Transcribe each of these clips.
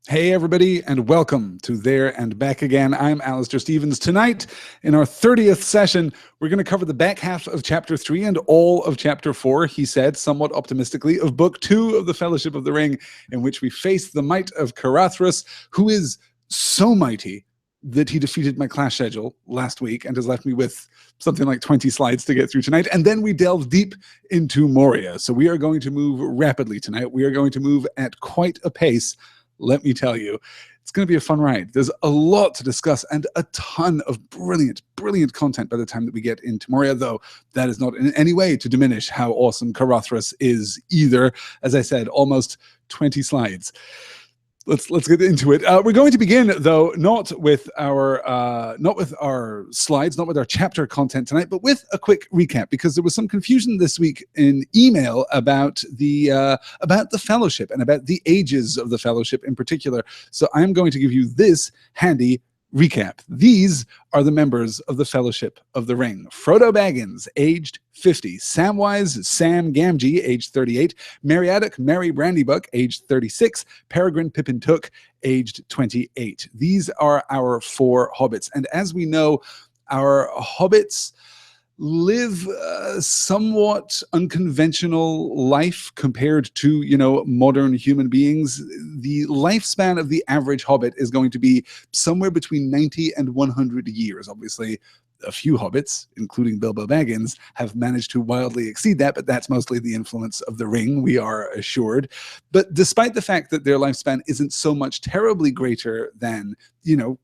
Hey, everybody, and welcome to There and Back Again. I'm Alistair Stevens. Tonight, in our 30th session, we're going to cover the back half of Chapter 3 and all of Chapter 4, he said, somewhat optimistically, of Book 2 of the Fellowship of the Ring, in which we face the might of Caradhras, who is so mighty that he defeated my class schedule last week and has left me with something like 20 slides to get through tonight. And then we delve deep into Moria. So we are going to move rapidly tonight. We are going to move at quite a pace. Let me tell you, it's going to be a fun ride. There's a lot to discuss and a ton of brilliant, brilliant content by the time that we get into Moria, though that is not in any way to diminish how awesome Caradhras is either. As I said, almost 20 slides. Let's get into it. We're going to begin, though, not with our slides, not with our chapter content tonight, but with a quick recap, because there was some confusion this week in email about the Fellowship and about the ages of the Fellowship in particular. So I'm going to give you this handy recap. These are the members of the Fellowship of the Ring. Frodo Baggins, aged 50. Samwise Sam Gamgee, aged 38. Meriadoc Merry Brandybuck, aged 36. Peregrine Pippin Took, aged 28. These are our four hobbits. And as we know, our hobbits live a somewhat unconventional life compared to, modern human beings. The lifespan of the average hobbit is going to be somewhere between 90 and 100 years. Obviously, a few hobbits, including Bilbo Baggins, have managed to wildly exceed that, but that's mostly the influence of the ring, we are assured. But despite the fact that their lifespan isn't so much terribly greater than,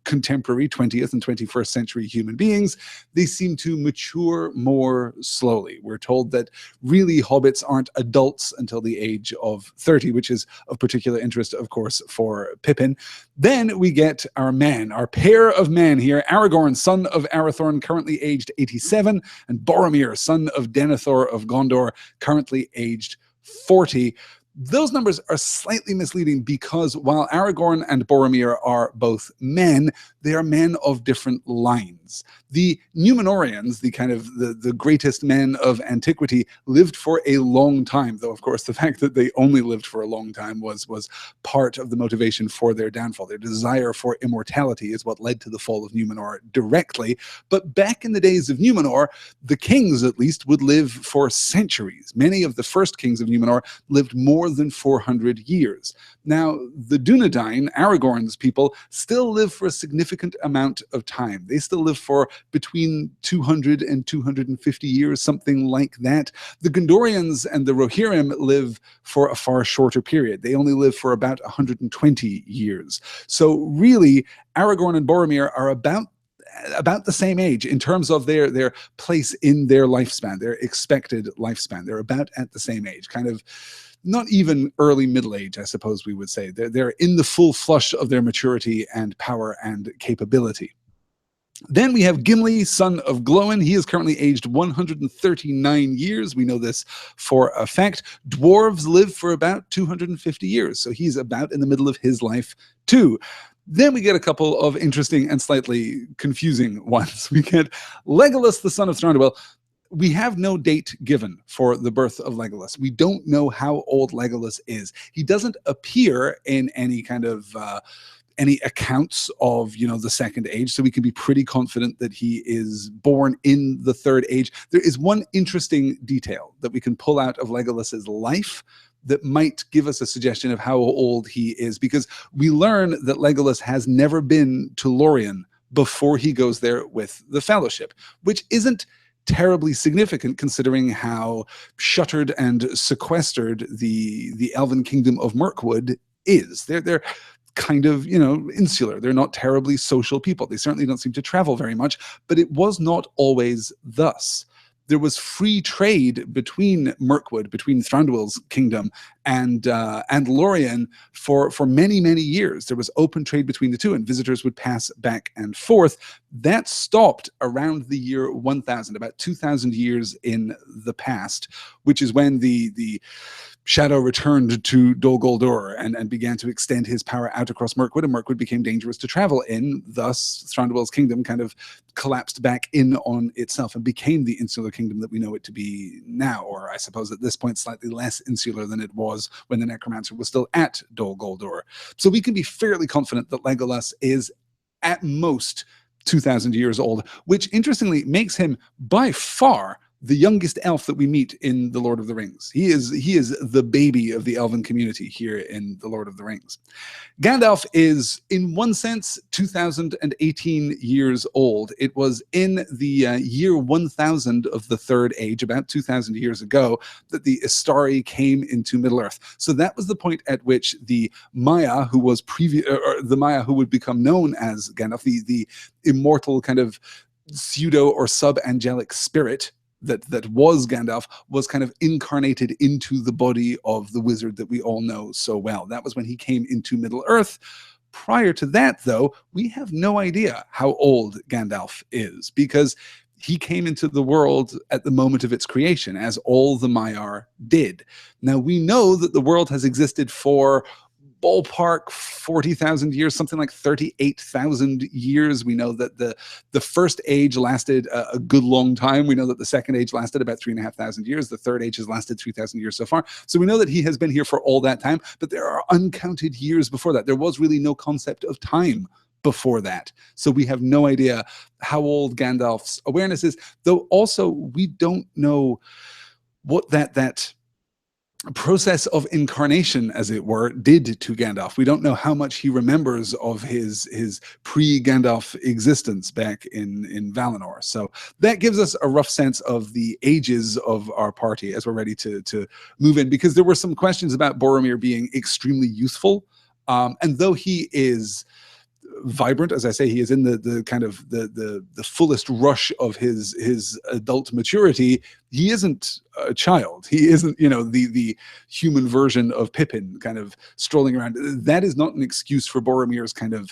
contemporary 20th and 21st century human beings, they seem to mature more slowly. We're told that really hobbits aren't adults until the age of 30, which is of particular interest, of course, for Pippin. Then we get our men, our pair of men here, Aragorn, son of Arathorn, currently aged 87, and Boromir, son of Denethor of Gondor, currently aged 40. Those numbers are slightly misleading because while Aragorn and Boromir are both men, they are men of different lines. The Númenóreans, the greatest men of antiquity, lived for a long time, though, of course, the fact that they only lived for a long time was part of the motivation for their downfall. Their desire for immortality is what led to the fall of Númenor directly. But back in the days of Númenor, the kings, at least, would live for centuries. Many of the first kings of Númenor lived more than 400 years. Now, the Dúnedain, Aragorn's people, still live for a significant amount of time. They still live for between 200 and 250 years, something like that. The Gondorians and the Rohirrim live for a far shorter period. They only live for about 120 years. So really, Aragorn and Boromir are about the same age in terms of their place in their lifespan, their expected lifespan. They're about at the same age, kind of not even early middle age, I suppose we would say. They're in the full flush of their maturity and power and capability. Then we have Gimli, son of Glóin. He is currently aged 139 years. We know this for a fact. Dwarves live for about 250 years, so he's about in the middle of his life too. Then we get a couple of interesting and slightly confusing ones. We get Legolas, the son of Thranduil. We have no date given for the birth of Legolas. We don't know how old Legolas is. He doesn't appear in any kind of any accounts of, the second age, so we can be pretty confident that he is born in the third age. There is one interesting detail that we can pull out of Legolas's life that might give us a suggestion of how old he is, because we learn that Legolas has never been to Lorien before he goes there with the Fellowship, which isn't terribly significant considering how shuttered and sequestered the elven kingdom of Mirkwood is. They're kind of, insular. They're not terribly social people. They certainly don't seem to travel very much, but it was not always thus. There was free trade between Mirkwood, between Thranduil's kingdom and Lorien for many, many years. There was open trade between the two, and visitors would pass back and forth. That stopped around the year 1000, about 2000 years in the past, which is when the Shadow returned to Dol Guldur and began to extend his power out across Mirkwood, and Mirkwood became dangerous to travel in. Thus, Thranduil's kingdom kind of collapsed back in on itself and became the insular kingdom that we know it to be now, or I suppose at this point slightly less insular than it was when the Necromancer was still at Dol Guldur. So we can be fairly confident that Legolas is at most 2,000 years old, which interestingly makes him by far the youngest elf that we meet in The Lord of the Rings. He is the baby of the elven community here in The Lord of the Rings. Gandalf is, in one sense, 2018 years old. It was in the year 1000 of the Third Age, about 2000 years ago, that the Istari came into Middle-earth. So that was the point at which the Maya, who was the Maya who would become known as Gandalf, the immortal kind of pseudo or sub-angelic spirit that was Gandalf, was kind of incarnated into the body of the wizard that we all know so well. That was when he came into Middle-earth. Prior to that, though, we have no idea how old Gandalf is, because he came into the world at the moment of its creation, as all the Maiar did. Now, we know that the world has existed for ballpark 40,000 years, something like 38,000 years. We know that the first age lasted a good long time. We know that the second age lasted about 3,500 years. The third age has lasted 3,000 years so far. So we know that he has been here for all that time, but there are uncounted years before that. There was really no concept of time before that. So we have no idea how old Gandalf's awareness is, though also we don't know what that process of incarnation, as it were, did to Gandalf. We don't know how much he remembers of his pre-Gandalf existence back in Valinor. So that gives us a rough sense of the ages of our party as we're ready to move in, because there were some questions about Boromir being extremely youthful. And though he is vibrant, as I say, he is in the kind of the fullest rush of his adult maturity, he isn't a child. He isn't, the human version of Pippin kind of strolling around. That is not an excuse for Boromir's kind of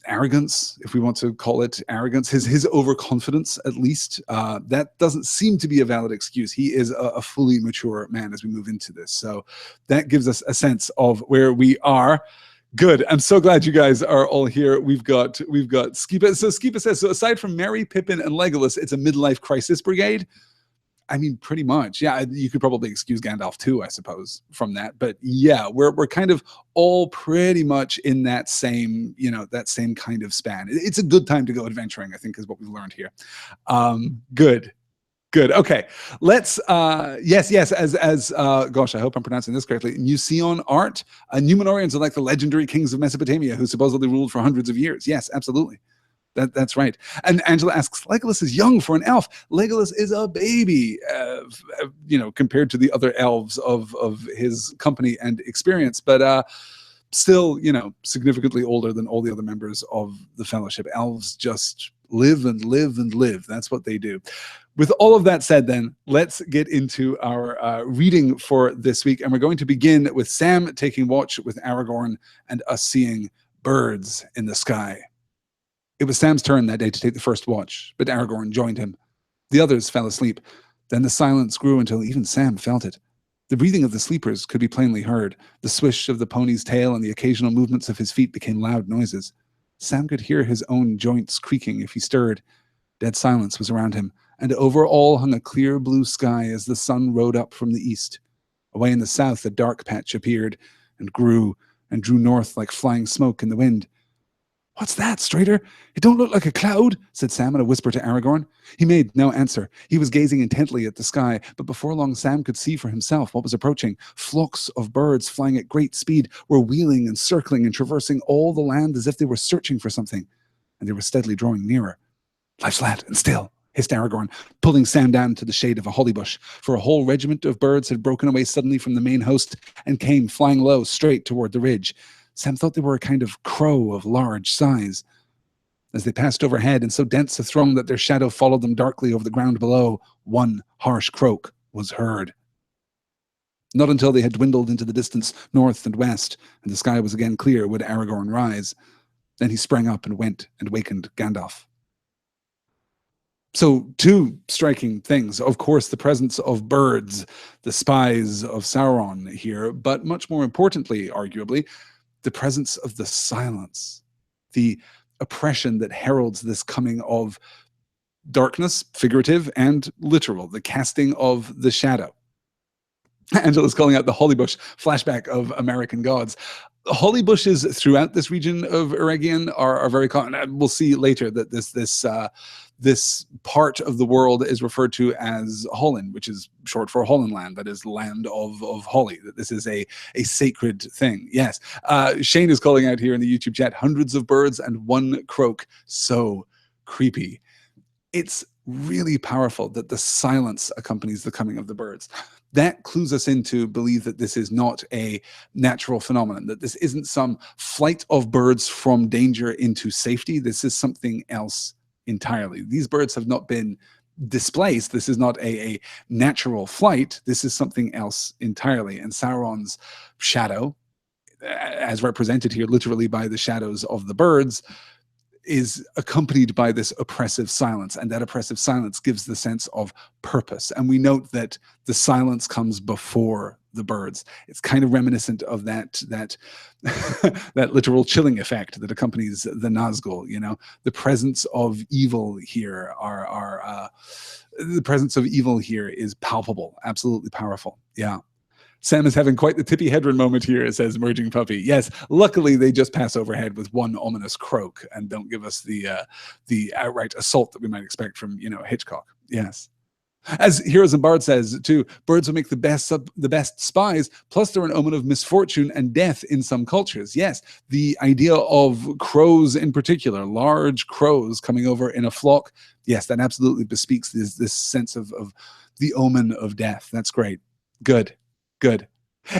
arrogance, if we want to call it arrogance, his overconfidence, at least. That doesn't seem to be a valid excuse. He is a fully mature man as we move into this. So that gives us a sense of where we are. Good. I'm so glad you guys are all here. We've got Skipa. So Skipa says, so aside from Merry, Pippin, and Legolas, it's a midlife crisis brigade. I mean, pretty much. Yeah, you could probably excuse Gandalf too, I suppose, from that. But yeah, we're kind of all pretty much in that same, that same kind of span. It's a good time to go adventuring, I think, is what we've learned here. Good. Good. Okay. Let's, yes, as gosh, I hope I'm pronouncing this correctly. Museon art. Numenorians are like the legendary kings of Mesopotamia who supposedly ruled for hundreds of years. Yes, absolutely. That's right. And Angela asks, Legolas is young for an elf. Legolas is a baby, compared to the other elves of his company and experience, but still, significantly older than all the other members of the Fellowship. Elves just live and live and live. That's what they do. With all of that said, then, let's get into our reading for this week. And we're going to begin with Sam taking watch with Aragorn and us seeing birds in the sky. It was Sam's turn that day to take the first watch, but Aragorn joined him. The others fell asleep. Then the silence grew until even Sam felt it. The breathing of the sleepers could be plainly heard. The swish of the pony's tail and the occasional movements of his feet became loud noises. Sam could hear his own joints creaking if he stirred. Dead silence was around him, and over all hung a clear blue sky as the sun rode up from the east. Away in the south, a dark patch appeared and grew and drew north like flying smoke in the wind. "What's that, Strader? It don't look like a cloud," said Sam in a whisper to Aragorn. He made no answer. He was gazing intently at the sky, but before long Sam could see for himself what was approaching. Flocks of birds flying at great speed were wheeling and circling and traversing all the land as if they were searching for something, and they were steadily drawing nearer. "Lie flat and still," hissed Aragorn, pulling Sam down to the shade of a holly bush, for a whole regiment of birds had broken away suddenly from the main host and came flying low straight toward the ridge. Sam thought they were a kind of crow of large size. As they passed overhead in so dense a throng that their shadow followed them darkly over the ground below, one harsh croak was heard. Not until they had dwindled into the distance north and west, and the sky was again clear, would Aragorn rise. Then he sprang up and went and wakened Gandalf. So two striking things. Of course, the presence of birds, the spies of Sauron here, but much more importantly, arguably, the presence of the silence, the oppression that heralds this coming of darkness, figurative and literal, the casting of the shadow. Angela's calling out the holly bush flashback of American Gods. Holly bushes throughout this region of Eregion are very common. We'll see later that this part of the world is referred to as Hollin, which is short for Hollandland, that is land of Holly, that this is a sacred thing. Yes. Shane is calling out here in the YouTube chat, hundreds of birds and one croak. So creepy. It's really powerful that the silence accompanies the coming of the birds. That clues us in to believe that this is not a natural phenomenon, that this isn't some flight of birds from danger into safety. This is something else entirely. These birds have not been displaced. This is not a natural flight. This is something else entirely. And Sauron's shadow, as represented here literally by the shadows of the birds, is accompanied by this oppressive silence, and that oppressive silence gives the sense of purpose. And we note that the silence comes before the birds. It's kind of reminiscent of that that literal chilling effect that accompanies the Nazgul. You know, the presence of evil here the presence of evil here is palpable, absolutely powerful. Yeah. Sam is having quite the Tippy Hedron moment here, it says Merging Puppy. Yes, luckily they just pass overhead with one ominous croak and don't give us the outright assault that we might expect from, you know, Hitchcock. Yes. As Heroes and Bard says, too, birds will make the best spies, plus they're an omen of misfortune and death in some cultures. Yes, the idea of crows in particular, large crows coming over in a flock, yes, that absolutely bespeaks this sense of the omen of death. That's great. Good. Good.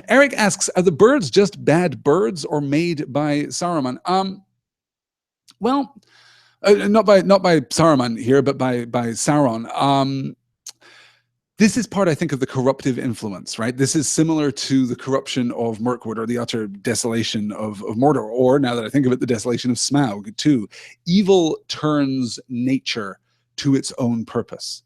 Eric asks, are the birds just bad birds or made by Saruman? Well, not by Saruman here, but by Sauron. This is part, I think, of the corruptive influence, right? This is similar to the corruption of Mirkwood, or the utter desolation of Mordor, or, now that I think of it, the desolation of Smaug, too. Evil turns nature to its own purpose.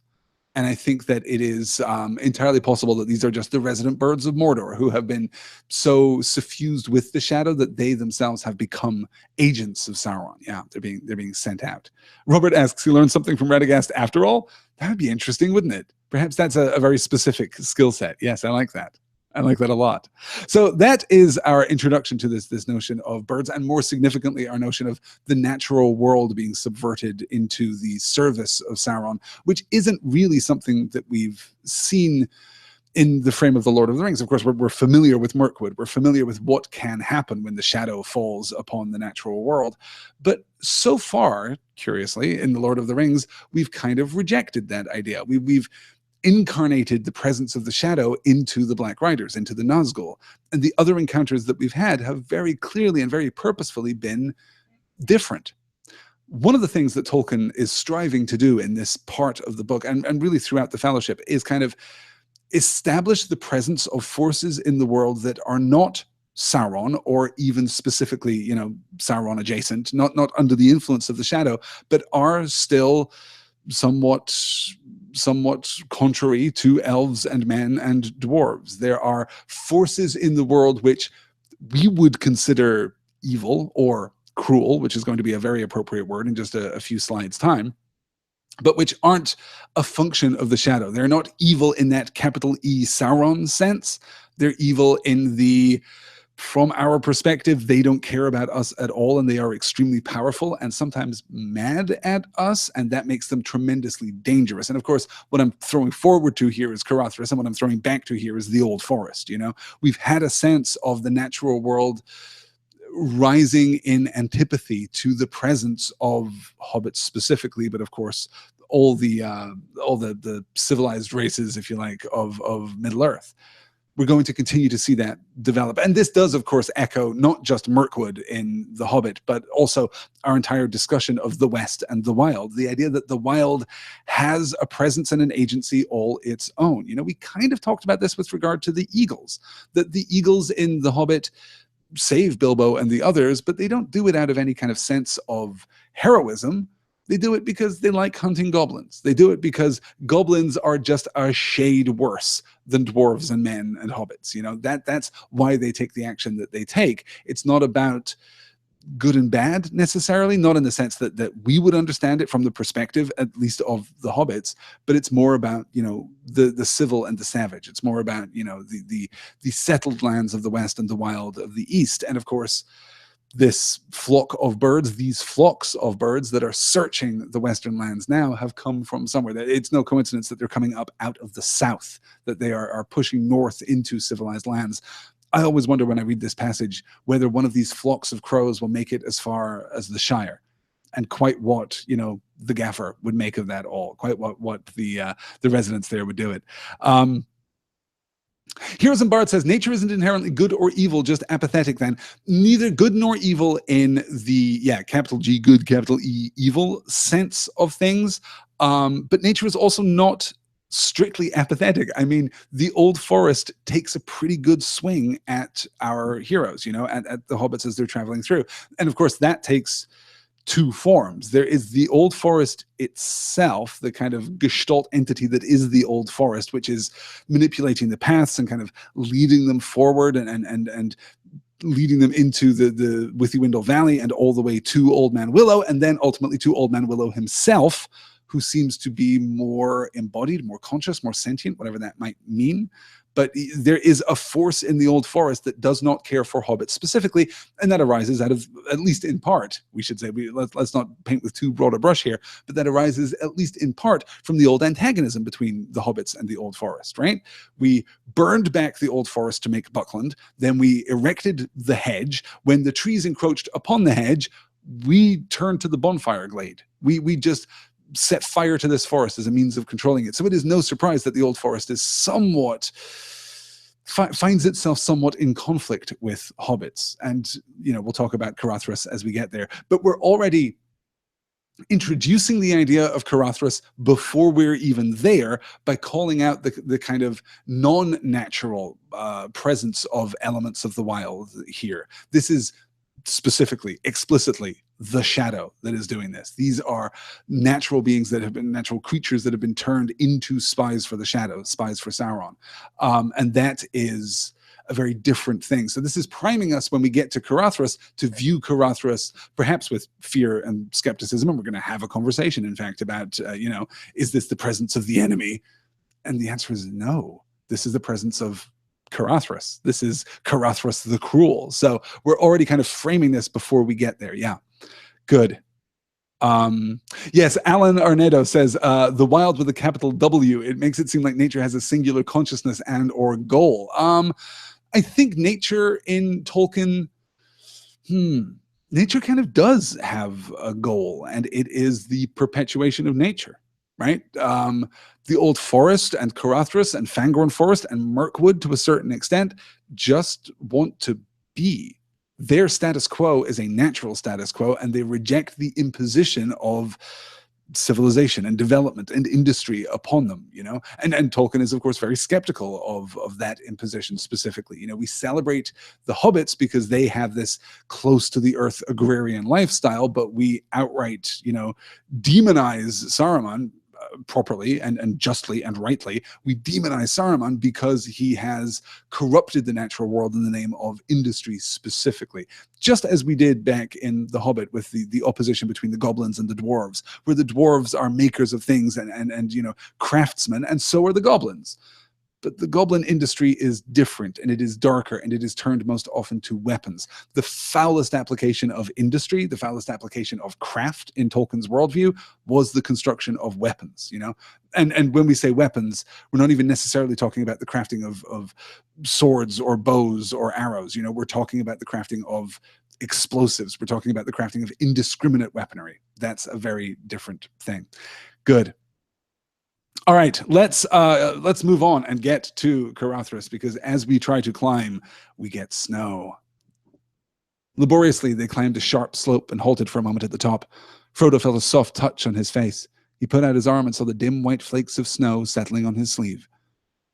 And I think that it is entirely possible that these are just the resident birds of Mordor who have been so suffused with the shadow that they themselves have become agents of Sauron. Yeah, they're being sent out. Robert asks, you learned something from Radagast after all? That would be interesting, wouldn't it? Perhaps that's a very specific skill set. Yes, I like that. I like that a lot. So that is our introduction to this notion of birds, and more significantly, our notion of the natural world being subverted into the service of Sauron, which isn't really something that we've seen in the frame of the Lord of the Rings. Of course, we're familiar with Mirkwood. We're familiar with what can happen when the shadow falls upon the natural world. But so far, curiously, in the Lord of the Rings, we've kind of rejected that idea. We've incarnated the presence of the shadow into the Black Riders, into the Nazgul. And the other encounters that we've had have very clearly and very purposefully been different. One of the things that Tolkien is striving to do in this part of the book, and really throughout the Fellowship, is kind of establish the presence of forces in the world that are not Sauron, or even specifically, you know, Sauron adjacent, not under the influence of the shadow, but are still somewhat contrary to elves and men and dwarves. There are forces in the world which we would consider evil or cruel, which is going to be a very appropriate word in just a few slides' time, but which aren't a function of the shadow. They're not evil in that capital E Sauron sense. They're evil in the, from our perspective, they don't care about us at all, and they are extremely powerful and sometimes mad at us, and that makes them tremendously dangerous. And of course, what I'm throwing forward to here is Caradhras, and what I'm throwing back to here is the Old Forest. You know, we've had a sense of the natural world rising in antipathy to the presence of hobbits specifically, but of course, all the civilized races, if you like, of Middle-earth. We're going to continue to see that develop. And this does, of course, echo not just Mirkwood in The Hobbit, but also our entire discussion of the West and the Wild. The idea that the Wild has a presence and an agency all its own. You know, we kind of talked about this with regard to the Eagles, that the Eagles in The Hobbit save Bilbo and the others, but they don't do it out of any kind of sense of heroism. They do it because they like hunting goblins. They do it because goblins are just a shade worse than dwarves and men and hobbits. You know, that's why they take the action that they take. It's not about good and bad necessarily, not in the sense that we would understand it from the perspective, at least of the hobbits, but it's more about, you know, the civil and the savage. It's more about, you know, the settled lands of the west and the wild of the east. And of course, this flock of birds, these flocks of birds that are searching the western lands now have come from somewhere. It's no coincidence that they're coming up out of the south, that they are pushing north into civilized lands. I always wonder when I read this passage whether one of these flocks of crows will make it as far as the Shire, and quite what, you know, the gaffer would make of that all, quite what the residents there would do it. Heroes and Bard says, nature isn't inherently good or evil, just apathetic then. Neither good nor evil in the, capital G good, capital E evil sense of things. But nature is also not strictly apathetic. I mean, the old forest takes a pretty good swing at our heroes, you know, at the hobbits as they're traveling through. And of course, that takes two forms. There is the old forest itself, the kind of gestalt entity that is the old forest, which is manipulating the paths and kind of leading them forward and leading them into the Withywindle Valley and all the way to Old Man Willow, and then ultimately to Old Man Willow himself, who seems to be more embodied, more conscious, more sentient, whatever that might mean. But there is a force in the old forest that does not care for hobbits specifically, and that arises out of, at least in part, we should say, let's not paint with too broad a brush here, but that arises at least in part from the old antagonism between the hobbits and the old forest, right? We burned back the old forest to make Buckland, then we erected the hedge. When the trees encroached upon the hedge, we turned to the bonfire glade. We just set fire to this forest as a means of controlling it. So it is no surprise that the old forest is somewhat finds itself somewhat in conflict with hobbits. And, you know, we'll talk about Caradhras as we get there, but we're already introducing the idea of Caradhras before we're even there by calling out the kind of non-natural presence of elements of the wild here. This is specifically, explicitly, the shadow that is doing this. These are natural beings that have been natural creatures that have been turned into spies for the shadow, spies for Sauron. And that is a very different thing. So this is priming us when we get to Caradhras to view Caradhras perhaps with fear and skepticism. And we're going to have a conversation, in fact, about, you know, is this the presence of the enemy? And the answer is no. This is the presence of Caradhras. This is Caradhras the Cruel. So we're already kind of framing this before we get there. Yeah, good. Yes, Alan Arnedo says, the wild with a capital W, it makes it seem like nature has a singular consciousness and or goal. I think nature in Tolkien, nature kind of does have a goal, and it is the perpetuation of nature, right? The old forest and Caradhras and Fangorn Forest and Mirkwood to a certain extent just want to be. Their status quo is a natural status quo, and they reject the imposition of civilization and development and industry upon them, you know? And Tolkien is, of course, very skeptical of that imposition specifically. You know, we celebrate the hobbits because they have this close to the earth agrarian lifestyle, but we outright, you know, demonize Saruman properly and justly and rightly. We demonize Saruman because he has corrupted the natural world in the name of industry specifically, just as we did back in The Hobbit with the opposition between the goblins and the dwarves, where the dwarves are makers of things and you know, craftsmen, and so are the goblins. But the goblin industry is different, and it is darker, and it is turned most often to weapons. The foulest application of industry, the foulest application of craft in Tolkien's worldview was the construction of weapons, you know? And when we say weapons, we're not even necessarily talking about the crafting of swords or bows or arrows, you know? We're talking about the crafting of explosives. We're talking about the crafting of indiscriminate weaponry. That's a very different thing. Good. All right, let's move on and get to Caradhras, because as we try to climb, we get snow. Laboriously, they climbed a sharp slope and halted for a moment at the top. Frodo felt a soft touch on his face. He put out his arm and saw the dim white flakes of snow settling on his sleeve.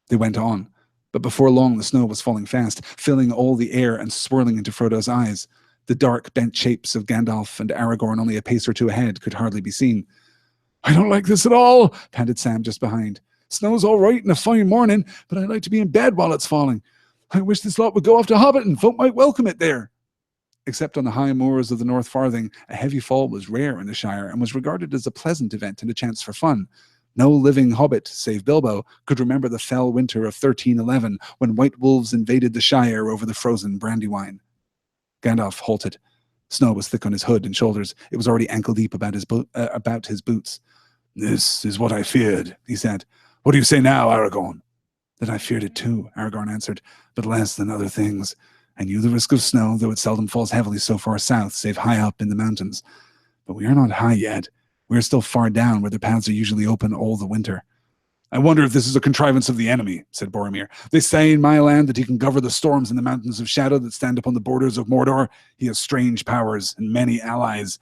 They went on, but before long the snow was falling fast, filling all the air and swirling into Frodo's eyes. The dark, bent shapes of Gandalf and Aragorn only a pace or two ahead could hardly be seen. "I don't like this at all," panted Sam just behind. "Snow's all right in a fine morning, but I'd like to be in bed while it's falling. I wish this lot would go off to Hobbiton. Folk might welcome it there." Except on the high moors of the North Farthing, a heavy fall was rare in the Shire and was regarded as a pleasant event and a chance for fun. No living hobbit, save Bilbo, could remember the fell winter of 1311 when white wolves invaded the Shire over the frozen Brandywine. Gandalf halted. Snow was thick on his hood and shoulders. It was already ankle-deep about his boots. "This is what I feared," he said. "What do you say now, Aragorn?" "That I feared it too," Aragorn answered, "but less than other things. I knew the risk of snow, though it seldom falls heavily so far south, save high up in the mountains. But we are not high yet. We are still far down, where the paths are usually open all the winter." "I wonder if this is a contrivance of the enemy," said Boromir. "They say in my land that he can govern the storms in the mountains of shadow that stand upon the borders of Mordor. He has strange powers and many allies."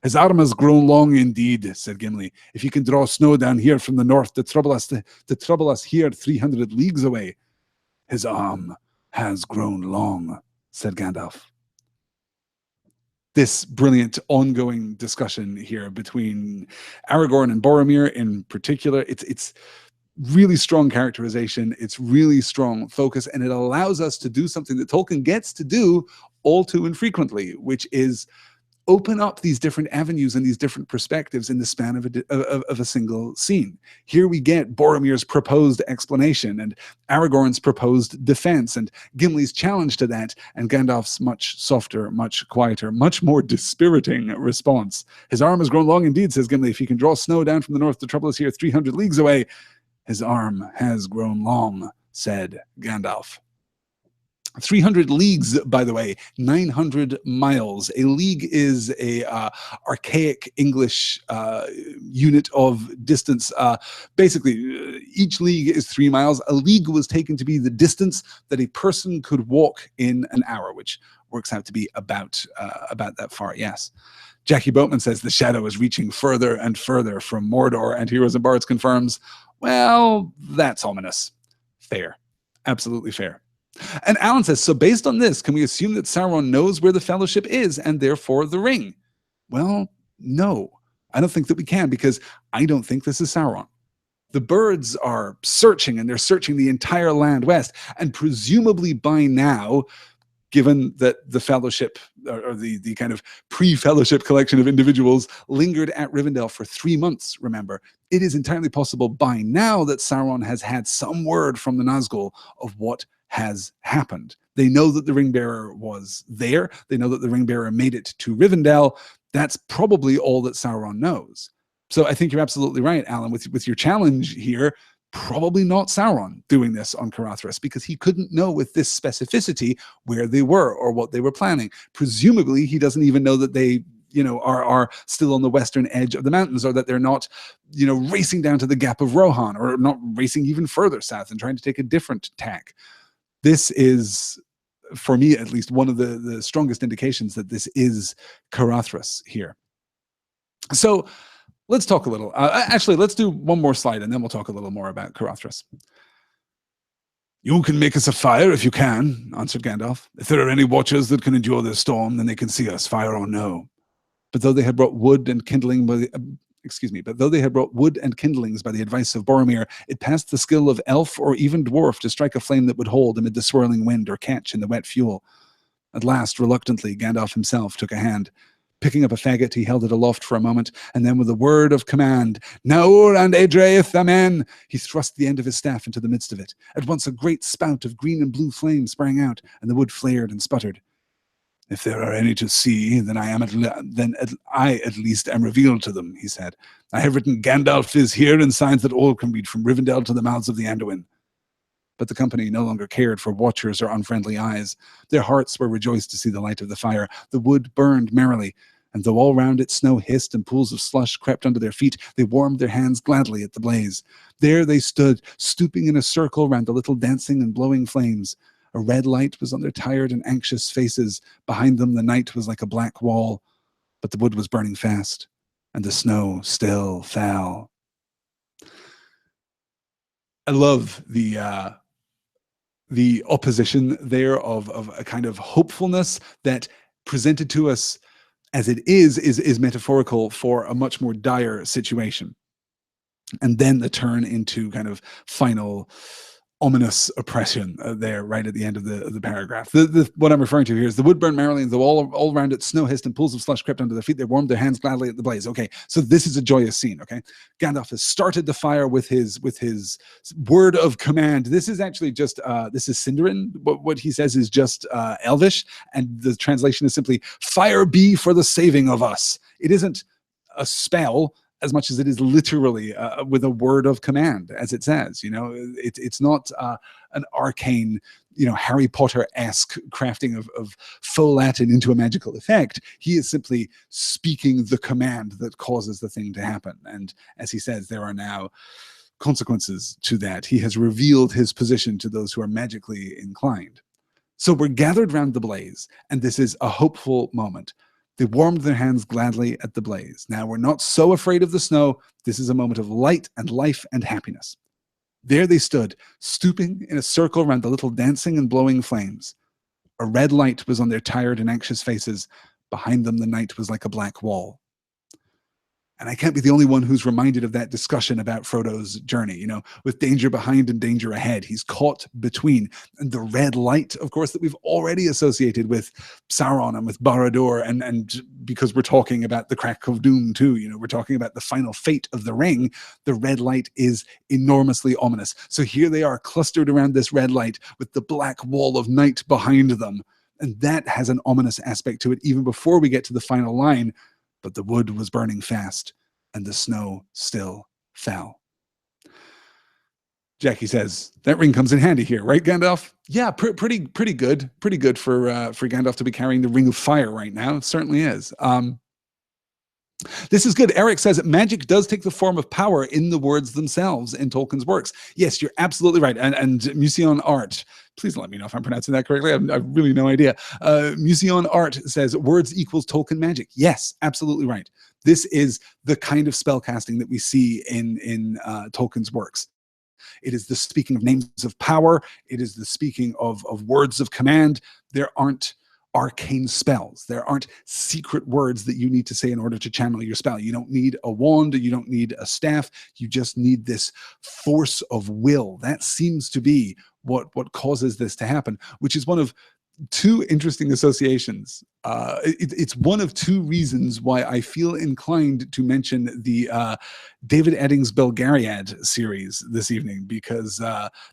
"His arm has grown long indeed," said Gimli. "If he can draw snow down here from the north to trouble us here 300 leagues away." "His arm has grown long," said Gandalf. This brilliant ongoing discussion here between Aragorn and Boromir in particular, it's really strong characterization, it's really strong focus, and it allows us to do something that Tolkien gets to do all too infrequently, which is open up these different avenues and these different perspectives in the span of a single scene. Here we get Boromir's proposed explanation and Aragorn's proposed defense and Gimli's challenge to that and Gandalf's much softer, much quieter, much more dispiriting response. "His arm has grown long indeed," says Gimli. "If he can draw snow down from the north to trouble us here 300 leagues away." "His arm has grown long," said Gandalf. 300 leagues, by the way, 900 miles. A league is a archaic English unit of distance. Basically, each league is 3 miles. A league was taken to be the distance that a person could walk in an hour, which works out to be about that far, yes. Jackie Boatman says the shadow is reaching further and further from Mordor, and Heroes and Bards confirms, well, that's ominous. Fair. Absolutely fair. And Alan says, so based on this, can we assume that Sauron knows where the Fellowship is and therefore the ring? Well, no. I don't think that we can, because I don't think this is Sauron. The birds are searching, and they're searching the entire land west, and presumably by now, given that the Fellowship, or the kind of pre-Fellowship collection of individuals lingered at Rivendell for 3 months, remember, it is entirely possible by now that Sauron has had some word from the Nazgul of what has happened. They know that the ring bearer was there. They know that the ring bearer made it to Rivendell. That's probably all that Sauron knows. So I think you're absolutely right, Alan, with your challenge here. Probably not Sauron doing this on Caradhras, because he couldn't know with this specificity where they were or what they were planning. Presumably, he doesn't even know that they, are still on the western edge of the mountains, or that they're not, racing down to the Gap of Rohan, or not racing even further south and trying to take a different tack. This is, for me at least, one of the strongest indications that this is Caradhras here. So let's talk a little. Actually, let's do one more slide, and then we'll talk a little more about Caradhras. "You can make us a fire if you can," answered Gandalf. "If there are any watchers that can endure this storm, then they can see us, fire or no." But though they had brought wood and kindling by the kindlings by the advice of Boromir, it passed the skill of elf or even dwarf to strike a flame that would hold amid the swirling wind or catch in the wet fuel. At last, reluctantly, Gandalf himself took a hand. Picking up a faggot, he held it aloft for a moment, and then with a word of command, "Naur and Edreith, amen!" he thrust the end of his staff into the midst of it. At once a great spout of green and blue flame sprang out, and the wood flared and sputtered. "If there are any to see, then I at least am revealed to them," he said. "I have written Gandalf is here in signs that all can read from Rivendell to the mouths of the Anduin." But the company no longer cared for watchers or unfriendly eyes. Their hearts were rejoiced to see the light of the fire. The wood burned merrily, and though all round it snow hissed and pools of slush crept under their feet, they warmed their hands gladly at the blaze. There they stood, stooping in a circle round the little dancing and blowing flames. A red light was on their tired and anxious faces. Behind them the night was like a black wall, but the wood was burning fast, and the snow still fell. I love the opposition there of a kind of hopefulness that presented to us as it is metaphorical for a much more dire situation. And then the turn into kind of final ominous oppression there right at the end of the paragraph. What I'm referring to here is the wood burned merrily, and though all around it snow hissed and pools of slush crept under their feet, they warmed their hands gladly at the blaze. Okay, so this is a joyous scene. Okay, Gandalf has started the fire with his word of command. This is actually just this is Sindarin. What he says is just Elvish, and the translation is simply "Fire be for the saving of us." It isn't a spell as much as it is literally with a word of command, as it says. You know, it's not an arcane, you know, Harry Potter-esque crafting of faux Latin into a magical effect. He is simply speaking the command that causes the thing to happen. And as he says, there are now consequences to that. He has revealed his position to those who are magically inclined. So we're gathered round the blaze, and this is a hopeful moment. They warmed their hands gladly at the blaze. Now we're not so afraid of the snow. This is a moment of light and life and happiness. There they stood, stooping in a circle around the little dancing and blowing flames. A red light was on their tired and anxious faces. Behind them, the night was like a black wall. And I can't be the only one who's reminded of that discussion about Frodo's journey, you know, with danger behind and danger ahead. He's caught between. And the red light, of course, that we've already associated with Sauron and with Barad-dûr, and because we're talking about the crack of doom too, you know, we're talking about the final fate of the ring, the red light is enormously ominous. So here they are clustered around this red light with the black wall of night behind them. And that has an ominous aspect to it even before we get to the final line. But the wood was burning fast, and the snow still fell. Jackie says, that ring comes in handy here, right, Gandalf? Yeah, pretty good. Pretty good for Gandalf to be carrying the Ring of Fire right now. It certainly is. This is good. Eric says that magic does take the form of power in the words themselves in Tolkien's works. Yes, you're absolutely right. And Musion Art, please let me know if I'm pronouncing that correctly. I've really no idea. Musion Art says words equals Tolkien magic. Yes, absolutely right. This is the kind of spellcasting that we see in Tolkien's works. It is the speaking of names of power. It is the speaking of words of command. There aren't arcane spells. There aren't secret words that you need to say in order to channel your spell. You don't need a wand. You don't need a staff. You just need this force of will. That seems to be what causes this to happen, which is one of two interesting associations. It's one of two reasons why I feel inclined to mention the David Eddings Belgariad series this evening, because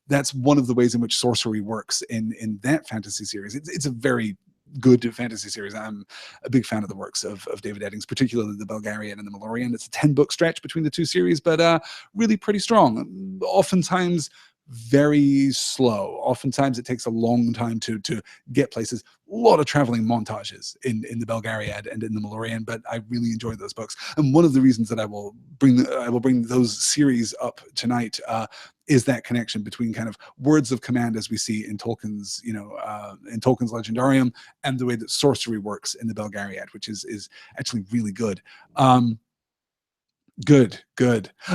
that's one of the ways in which sorcery works in that fantasy series. It's a very good fantasy series. I'm a big fan of the works of David Eddings, particularly the Belgariad and the Malorian. It's a 10-book stretch between the two series, but really pretty strong. Oftentimes very slow. Oftentimes it takes a long time to get places. A lot of traveling montages in the Belgariad and in the Malorian, but I really enjoy those books. And one of the reasons that I will bring those series up tonight is that connection between kind of words of command as we see in Tolkien's, in Tolkien's Legendarium, and the way that sorcery works in the Belgariad, which is actually really good. Good.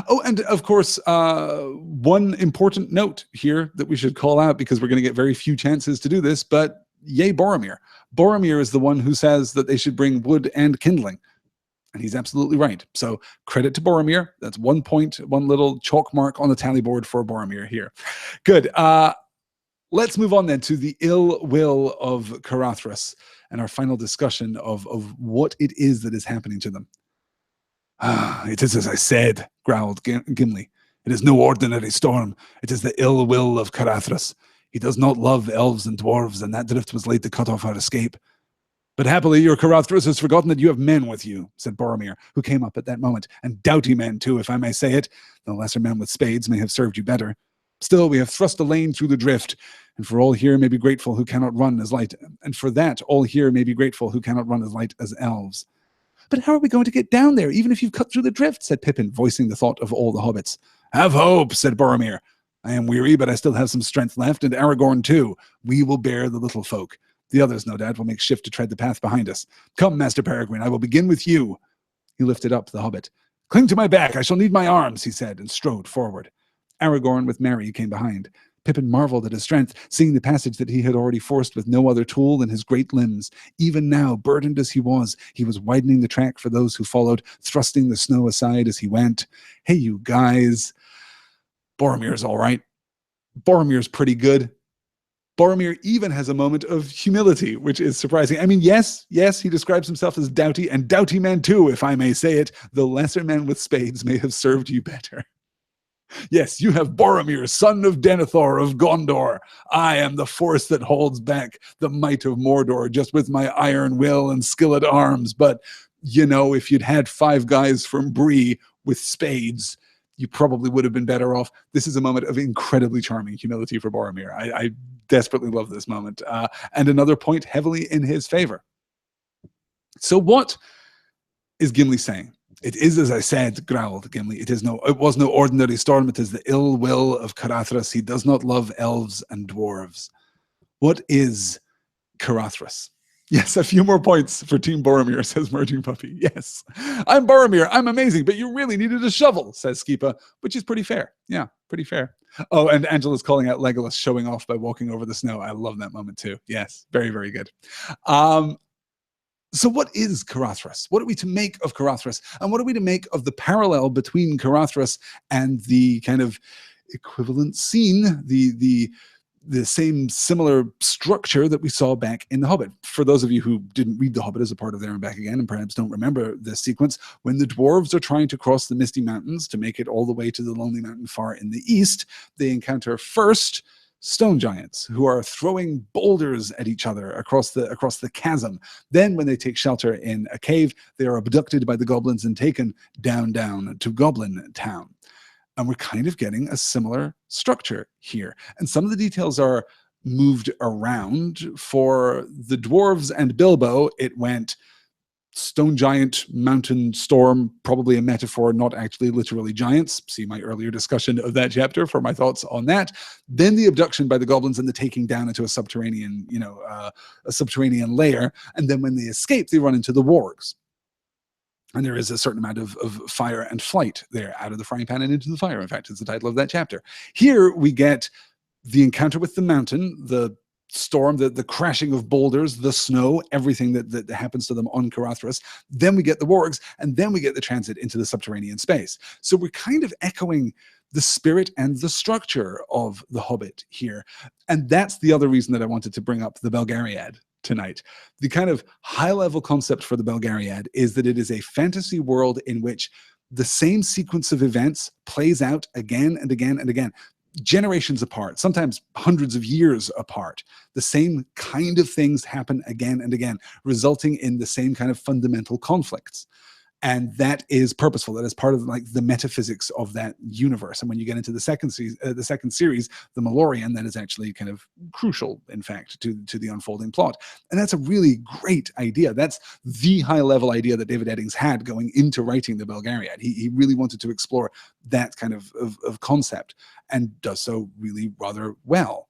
Oh, and of course, one important note here that we should call out, because we're going to get very few chances to do this, but yay, Boromir. Boromir is the one who says that they should bring wood and kindling. And he's absolutely right. So credit to Boromir. That's 1 point, one little chalk mark on the tally board for Boromir here. Good. Let's move on then to the ill will of Carathras and our final discussion of what it is that is happening to them. It is as I said, growled Gimli. It is no ordinary storm. It is the ill will of Carathras. He does not love elves and dwarves, and that drift was laid to cut off our escape. But happily your Carathras has forgotten that you have men with you, said Boromir, who came up at that moment, and doughty men too, if I may say it. The lesser men with spades may have served you better. Still, we have thrust a lane through the drift, and for all here may be grateful who cannot run as light, and for that all here may be grateful who cannot run as light as elves. But how are we going to get down there, even if you've cut through the drift, said Pippin, voicing the thought of all the hobbits. Have hope, said Boromir. I am weary, but I still have some strength left, and Aragorn too. We will bear the little folk. The others, no doubt, will make shift to tread the path behind us. Come, Master Peregrine, I will begin with you. He lifted up the hobbit. Cling to my back, I shall need my arms, he said, and strode forward. Aragorn with Merry came behind. Pippin marveled at his strength, seeing the passage that he had already forced with no other tool than his great limbs. Even now, burdened as he was widening the track for those who followed, thrusting the snow aside as he went. Hey, you guys. Boromir's all right. Boromir's pretty good. Boromir even has a moment of humility, which is surprising. I mean, yes, he describes himself as doughty, and doughty men too, if I may say it. The lesser men with spades may have served you better. Yes, you have Boromir, son of Denethor of Gondor. I am the force that holds back the might of Mordor just with my iron will and skill at arms. But, you know, if you'd had 5 guys from Bree with spades, you probably would have been better off. This is a moment of incredibly charming humility for Boromir. I desperately love this moment. And another point heavily in his favor. So what is Gimli saying? It is, as I said, growled Gimli, it was no ordinary storm, it is the ill will of Carathras. He does not love elves and dwarves. What is Carathras? Yes, a few more points for Team Boromir, says Merging Puppy. Yes. I'm Boromir. I'm amazing, but you really needed a shovel, says Skipa, which is pretty fair. Yeah, pretty fair. Oh, and Angela's calling out Legolas, showing off by walking over the snow. I love that moment too. Yes, very, very good. So what is Carathras? What are we to make of Carathras? And what are we to make of the parallel between Carathras and the kind of equivalent scene, the same similar structure that we saw back in The Hobbit? For those of you who didn't read The Hobbit as a part of There and Back Again and perhaps don't remember this sequence, when the dwarves are trying to cross the Misty Mountains to make it all the way to the Lonely Mountain far in the east, they encounter first stone giants who are throwing boulders at each other across the chasm. Then when they take shelter in a cave, they are abducted by the goblins and taken down to Goblin Town. And we're kind of getting a similar structure here. And some of the details are moved around. For the dwarves and Bilbo, it went stone giant, mountain storm, probably a metaphor, not actually literally giants. See my earlier discussion of that chapter for my thoughts on that. Then the abduction by the goblins and the taking down into a subterranean, a subterranean layer. And then when they escape, they run into the wargs. And there is a certain amount of fire and flight there, out of the frying pan and into the fire. In fact, it's the title of that chapter. Here we get the encounter with the mountain, the storm, the crashing of boulders, the snow, everything that happens to them on Carathras. Then we get the wargs, and then we get the transit into the subterranean space. So we're kind of echoing the spirit and the structure of The Hobbit here. And that's the other reason that I wanted to bring up the Belgariad tonight. The kind of high-level concept for the Belgariad is that it is a fantasy world in which the same sequence of events plays out again and again and again, generations apart, sometimes hundreds of years apart. The same kind of things happen again and again, resulting in the same kind of fundamental conflicts. And that is purposeful. That is part of like the metaphysics of that universe. And when you get into the second series, the Malorian, that is actually kind of crucial, in fact, to the unfolding plot. And that's a really great idea. That's the high-level idea that David Eddings had going into writing the Belgariad. He really wanted to explore that kind of concept, and does so really rather well.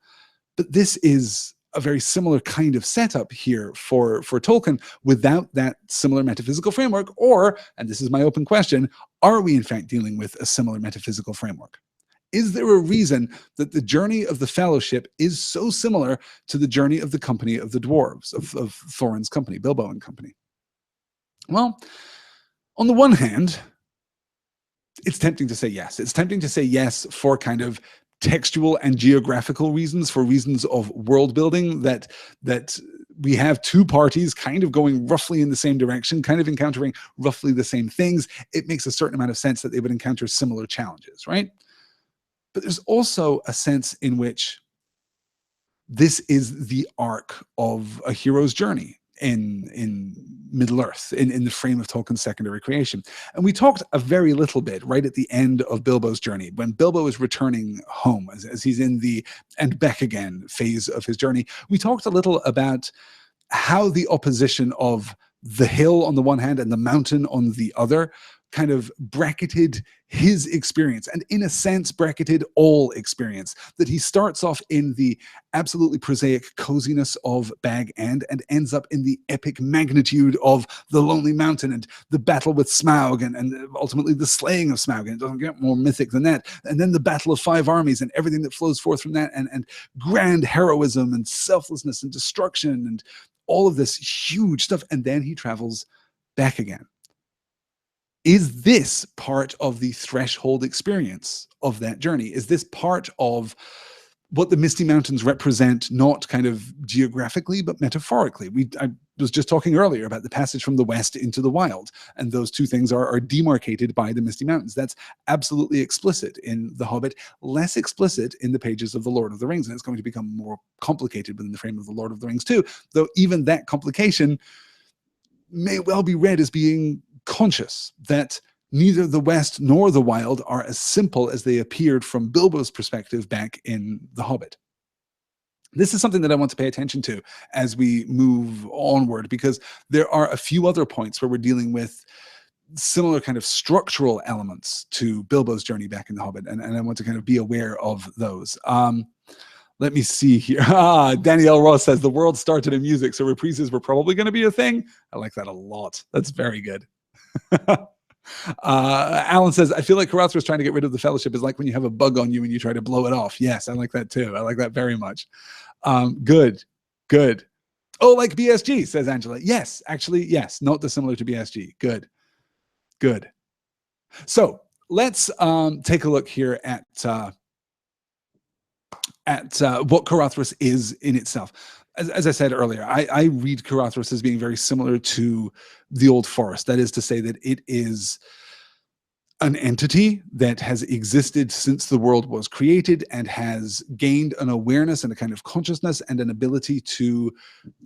But this is a very similar kind of setup here for Tolkien without that similar metaphysical framework. Or, and this is my open question, are we in fact dealing with a similar metaphysical framework? Is there a reason that the journey of the Fellowship is so similar to the journey of the company of the dwarves, of Thorin's company, Bilbo and company? Well, on the one hand, it's tempting to say yes. It's tempting to say yes for kind of textual and geographical reasons, for reasons of world building, that we have two parties kind of going roughly in the same direction, kind of encountering roughly the same things. It makes a certain amount of sense that they would encounter similar challenges, right? But there's also a sense in which this is the arc of a hero's journey in Middle-earth, in the frame of Tolkien's secondary creation. And we talked a very little bit right at the end of Bilbo's journey, when Bilbo is returning home, as he's in the and back again phase of his journey. We talked a little about how the opposition of the hill on the one hand and the mountain on the other kind of bracketed his experience, and in a sense bracketed all experience. That he starts off in the absolutely prosaic coziness of Bag End and ends up in the epic magnitude of the Lonely Mountain and the battle with Smaug and ultimately the slaying of Smaug. And it doesn't get more mythic than that. And then the battle of 5 armies and everything that flows forth from that, and grand heroism and selflessness and destruction and all of this huge stuff. And then he travels back again. Is this part of the threshold experience of that journey? Is this part of what the Misty Mountains represent, not kind of geographically, but metaphorically? I was just talking earlier about the passage from the west into the wild, and those two things are demarcated by the Misty Mountains. That's absolutely explicit in The Hobbit, less explicit in the pages of The Lord of the Rings, and it's going to become more complicated within the frame of The Lord of the Rings too, though even that complication may well be read as being conscious, that neither the West nor the Wild are as simple as they appeared from Bilbo's perspective back in The Hobbit. This is something that I want to pay attention to as we move onward, because there are a few other points where we're dealing with similar kind of structural elements to Bilbo's journey back in The Hobbit, and I want to kind of be aware of those. Let me see here. Danielle Ross says, the world started in music, so reprises were probably going to be a thing. I like that a lot. That's very good. Alan says, I feel like Caradhras trying to get rid of the Fellowship is like when you have a bug on you and you try to blow it off. Yes, I like that too. I like that very much. Good. Oh, like BSG, says Angela. Yes, actually, yes. Not dissimilar to BSG. Good. So let's take a look here at what Caradhras is in itself. As I said earlier, I read Caradhras as being very similar to the Old Forest. That is to say that it is an entity that has existed since the world was created and has gained an awareness and a kind of consciousness and an ability to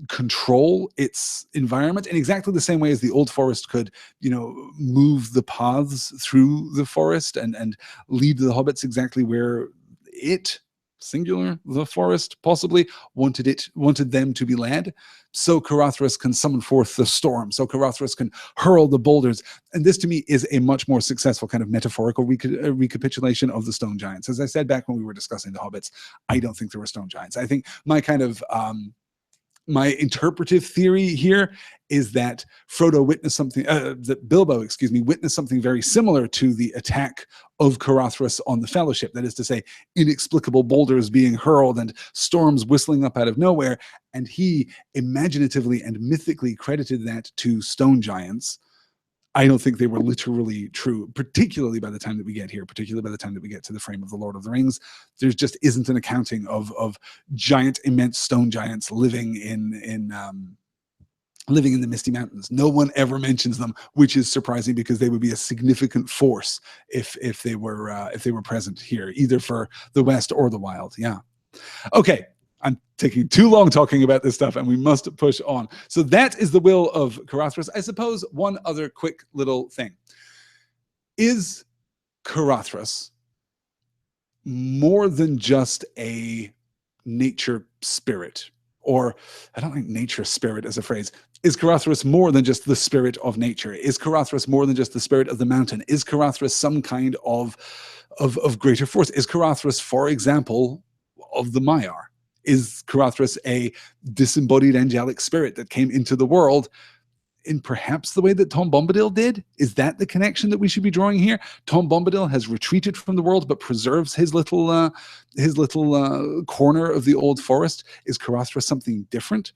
control its environment in exactly the same way as the Old Forest could, move the paths through the forest and lead the hobbits exactly where it, singular, the forest possibly wanted them to be led. So Caradhras can summon forth the storm. So Caradhras can hurl the boulders. And this to me is a much more successful kind of metaphorical recapitulation of the stone giants. As I said back when we were discussing the hobbits, I don't think there were stone giants. I think my kind of my interpretive theory here is that Frodo witnessed something, that Bilbo, witnessed something very similar to the attack of Caradhras on the Fellowship. That is to say, inexplicable boulders being hurled and storms whistling up out of nowhere. And he imaginatively and mythically credited that to stone giants. I don't think they were literally true, particularly by the time that we get here, particularly by the time that we get to the frame of The Lord of the Rings. There just isn't an accounting of giant, immense stone giants living in the Misty Mountains. No one ever mentions them, which is surprising because they would be a significant force if they were present here, either for the West or the Wild. Yeah. Okay. I'm taking too long talking about this stuff, and we must push on. So that is the will of Caradhras. I suppose one other quick little thing. Is Caradhras more than just a nature spirit? Or, I don't think nature spirit is a phrase. Is Caradhras more than just the spirit of nature? Is Caradhras more than just the spirit of the mountain? Is Caradhras some kind of greater force? Is Caradhras, for example, of the Maiar? Is Caradhras a disembodied angelic spirit that came into the world in perhaps the way that Tom Bombadil did? Is that the connection that we should be drawing here? Tom Bombadil has retreated from the world but preserves his little corner of the old forest. Is Caradhras something different?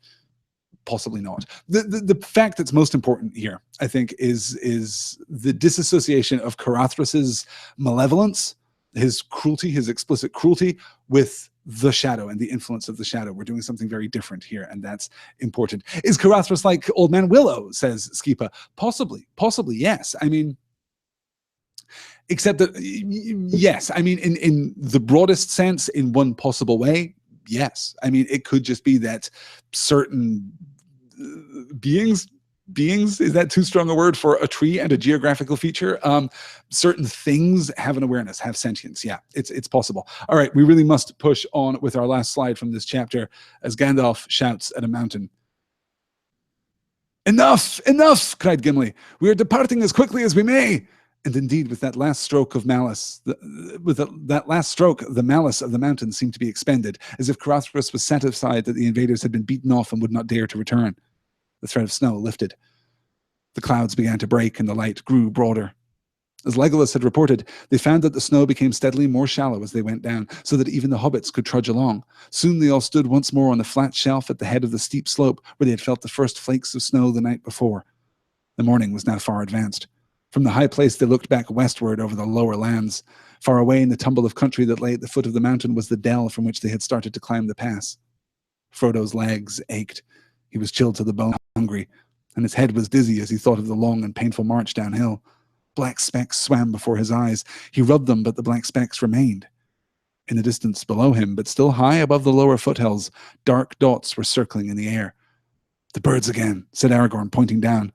Possibly not. The fact that's most important here, I think, is the disassociation of Caradhras's malevolence, his cruelty, his explicit cruelty, with the shadow and the influence of the shadow. We're doing something very different here, and that's important. Is Caradhras like Old Man Willow, says Skipa? Possibly, yes. I mean, except that, yes, I mean, in the broadest sense, in one possible way, yes. I mean, it could just be that certain beings, is that too strong a word for a tree and a geographical feature? Certain things have an awareness, have sentience. Yeah, it's possible. All right, we really must push on with our last slide from this chapter as Gandalf shouts at a mountain. Enough, cried Gimli. We are departing as quickly as we may. And indeed, with that last stroke of malice, that last stroke, the malice of the mountain seemed to be expended, as if Carothras was satisfied that the invaders had been beaten off and would not dare to return. The threat of snow lifted. The clouds began to break and the light grew broader. As Legolas had reported, they found that the snow became steadily more shallow as they went down, so that even the hobbits could trudge along. Soon they all stood once more on the flat shelf at the head of the steep slope where they had felt the first flakes of snow the night before. The morning was now far advanced. From the high place they looked back westward over the lower lands. Far away in the tumble of country that lay at the foot of the mountain was the dell from which they had started to climb the pass. Frodo's legs ached. He was chilled to the bone, hungry, and his head was dizzy as he thought of the long and painful march downhill. Black specks swam before his eyes. He rubbed them, but the black specks remained. In the distance below him, but still high above the lower foothills, dark dots were circling in the air. "The birds again," said Aragorn, pointing down.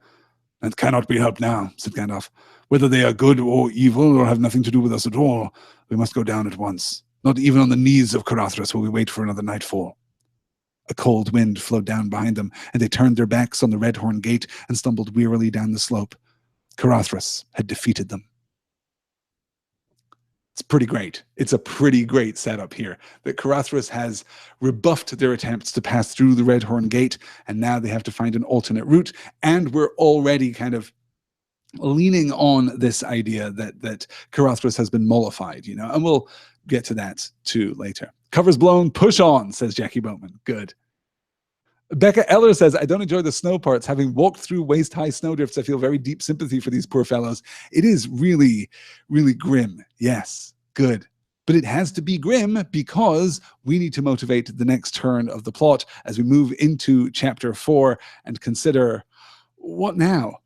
"That cannot be helped now," said Gandalf. "Whether they are good or evil or have nothing to do with us at all, we must go down at once. Not even on the knees of Carothras will we wait for another nightfall." A cold wind flowed down behind them, and they turned their backs on the Redhorn Gate and stumbled wearily down the slope. Carothras had defeated them. It's pretty great. It's a pretty great setup here that Carothras has rebuffed their attempts to pass through the Redhorn Gate, and now they have to find an alternate route. And we're already kind of leaning on this idea that Carothras has been mollified, and we'll get to that too later. "Cover's blown, push on," says Jackie Boatman. Good. Becca Eller says, "I don't enjoy the snow parts. Having walked through waist-high snowdrifts, I feel very deep sympathy for these poor fellows. It is really, really grim." Yes, good. But it has to be grim because we need to motivate the next turn of the plot as we move into chapter 4 and consider, what now?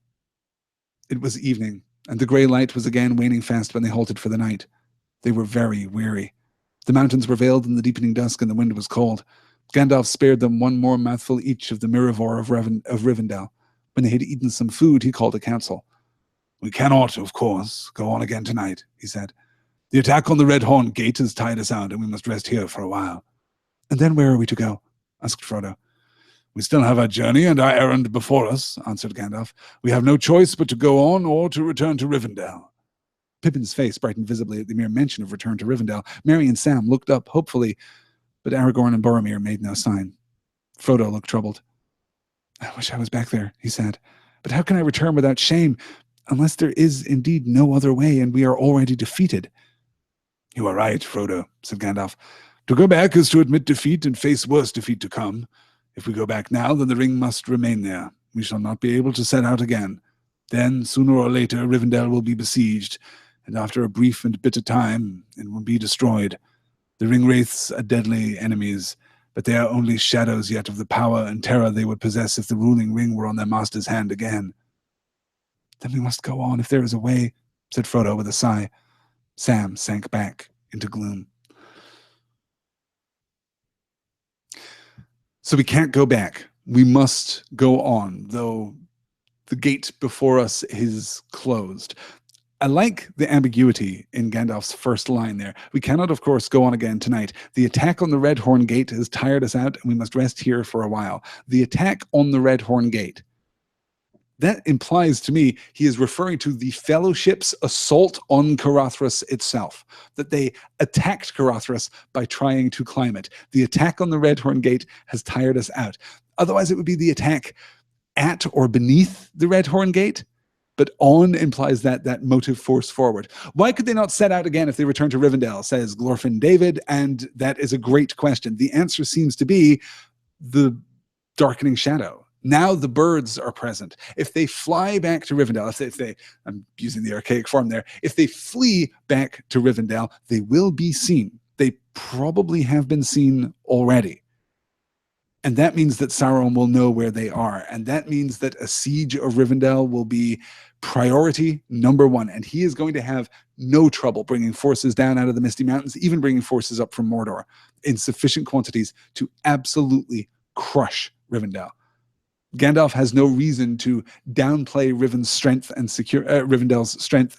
It was evening, and the grey light was again waning fast when they halted for the night. They were very weary. The mountains were veiled in the deepening dusk, and the wind was cold. Gandalf spared them one more mouthful each of the Mirrorvor of Rivendell. When they had eaten some food, he called a council. "We cannot, of course, go on again tonight," he said. "The attack on the Redhorn Gate has tired us out, and we must rest here for a while." "And then where are we to go?" asked Frodo. "We still have our journey and our errand before us," answered Gandalf. "We have no choice but to go on or to return to Rivendell." Pippin's face brightened visibly at the mere mention of return to Rivendell. Merry and Sam looked up hopefully, but Aragorn and Boromir made no sign. Frodo looked troubled. "I wish I was back there," he said. "But how can I return without shame, unless there is indeed no other way and we are already defeated?" "You are right, Frodo," said Gandalf. "To go back is to admit defeat and face worse defeat to come. If we go back now, then the ring must remain there. We shall not be able to set out again. Then, sooner or later, Rivendell will be besieged, and after a brief and bitter time, it will be destroyed. The ring-wraiths are deadly enemies, but they are only shadows yet of the power and terror they would possess if the ruling ring were on their master's hand again." "Then we must go on if there is a way," said Frodo with a sigh. Sam sank back into gloom. "So we can't go back. We must go on, though the gate before us is closed." I like the ambiguity in Gandalf's first line there. "We cannot, of course, go on again tonight. The attack on the Redhorn Gate has tired us out, and we must rest here for a while." The attack on the Redhorn Gate. That implies to me he is referring to the Fellowship's assault on Carothras itself, that they attacked Carothras by trying to climb it. The attack on the Redhorn Gate has tired us out. Otherwise, it would be the attack at or beneath the Redhorn Gate. But on implies that motive force forward. Why could they not set out again if they return to Rivendell, says Glorfin David, and that is a great question. The answer seems to be the darkening shadow. Now the birds are present. If they fly back to Rivendell, if they I'm using the archaic form there, if they flee back to Rivendell, they will be seen. They probably have been seen already. And that means that Sauron will know where they are. And that means that a siege of Rivendell will be priority number one. And he is going to have no trouble bringing forces down out of the Misty Mountains, even bringing forces up from Mordor in sufficient quantities to absolutely crush Rivendell. Gandalf has no reason to downplay Rivendell's strength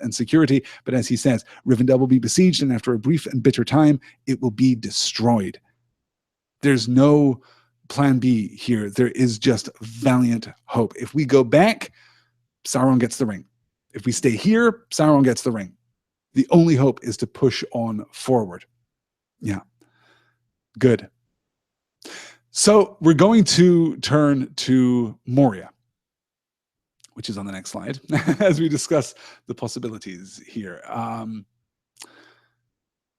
and security. But as he says, Rivendell will be besieged, and after a brief and bitter time, it will be destroyed. There's no plan B here. There is just valiant hope. If we go back, Sauron gets the ring. If we stay here, Sauron gets the ring. The only hope is to push on forward. Yeah. Good. So we're going to turn to Moria, which is on the next slide, as we discuss the possibilities here.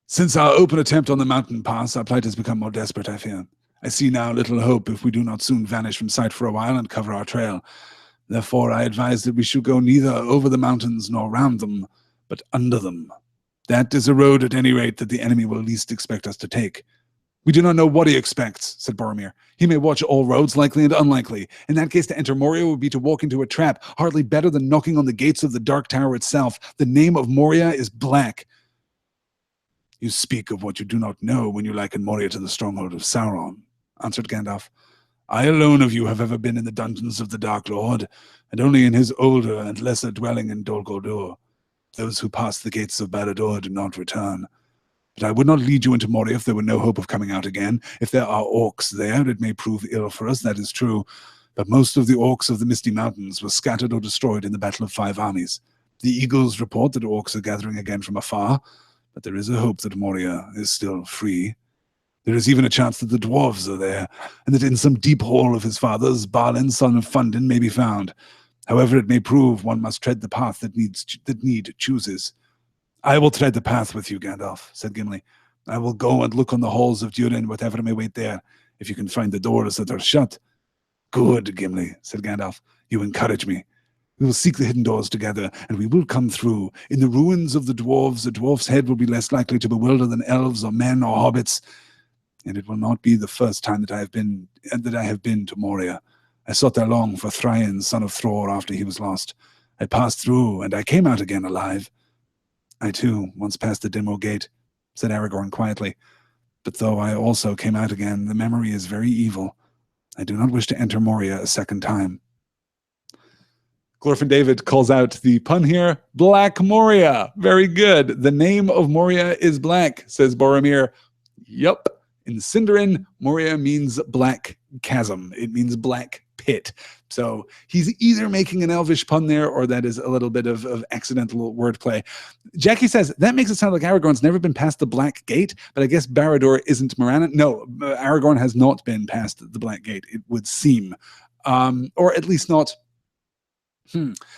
Since our open attempt on the mountain pass, our plight has become more desperate, I fear. I see now little hope if we do not soon vanish from sight for a while and cover our trail. Therefore, I advise that we should go neither over the mountains nor round them, but under them. That is a road, at any rate, that the enemy will least expect us to take. We do not know what he expects, said Boromir. He may watch all roads, likely and unlikely. In that case, to enter Moria would be to walk into a trap, hardly better than knocking on the gates of the Dark Tower itself. The name of Moria is black. You speak of what you do not know when you liken Moria to the stronghold of Sauron, answered Gandalf. I alone of you have ever been in the dungeons of the Dark Lord, and only in his older and lesser dwelling in Dol Guldur. Those who pass the gates of Barad-dûr do not return. But I would not lead you into Moria if there were no hope of coming out again. If there are orcs there, it may prove ill for us, that is true. But most of the orcs of the Misty Mountains were scattered or destroyed in the Battle of Five Armies. The eagles report that orcs are gathering again from afar, but there is a hope that Moria is still free. There is even a chance that the dwarves are there, and that in some deep hall of his father's, Balin, son of Fundin, may be found. However it may prove, one must tread the path that need chooses. I will tread the path with you, Gandalf, said Gimli. I will go and look on the halls of Durin, whatever may wait there, if you can find the doors that are shut. Good, Gimli, said Gandalf. You encourage me. We will seek the hidden doors together, and we will come through. In the ruins of the dwarves, a dwarf's head will be less likely to bewilder than elves or men or hobbits. And it will not be the first time that I have been to Moria. I sought there long for Thrain, son of Thror, after he was lost. I passed through, and I came out again alive. I, too, once passed the Dimwell Gate, said Aragorn quietly. But though I also came out again, the memory is very evil. I do not wish to enter Moria a second time. Glorfin David calls out the pun here, Black Moria. Very good. The name of Moria is black, says Boromir. Yup. In Sindarin, Moria means black chasm. It means black pit. So he's either making an elvish pun there, or that is a little bit of accidental wordplay. Jackie says, that makes it sound like Aragorn's never been past the Black Gate, but I guess Barad-dûr isn't Morannon. No, Aragorn has not been past the Black Gate, it would seem. Or at least not,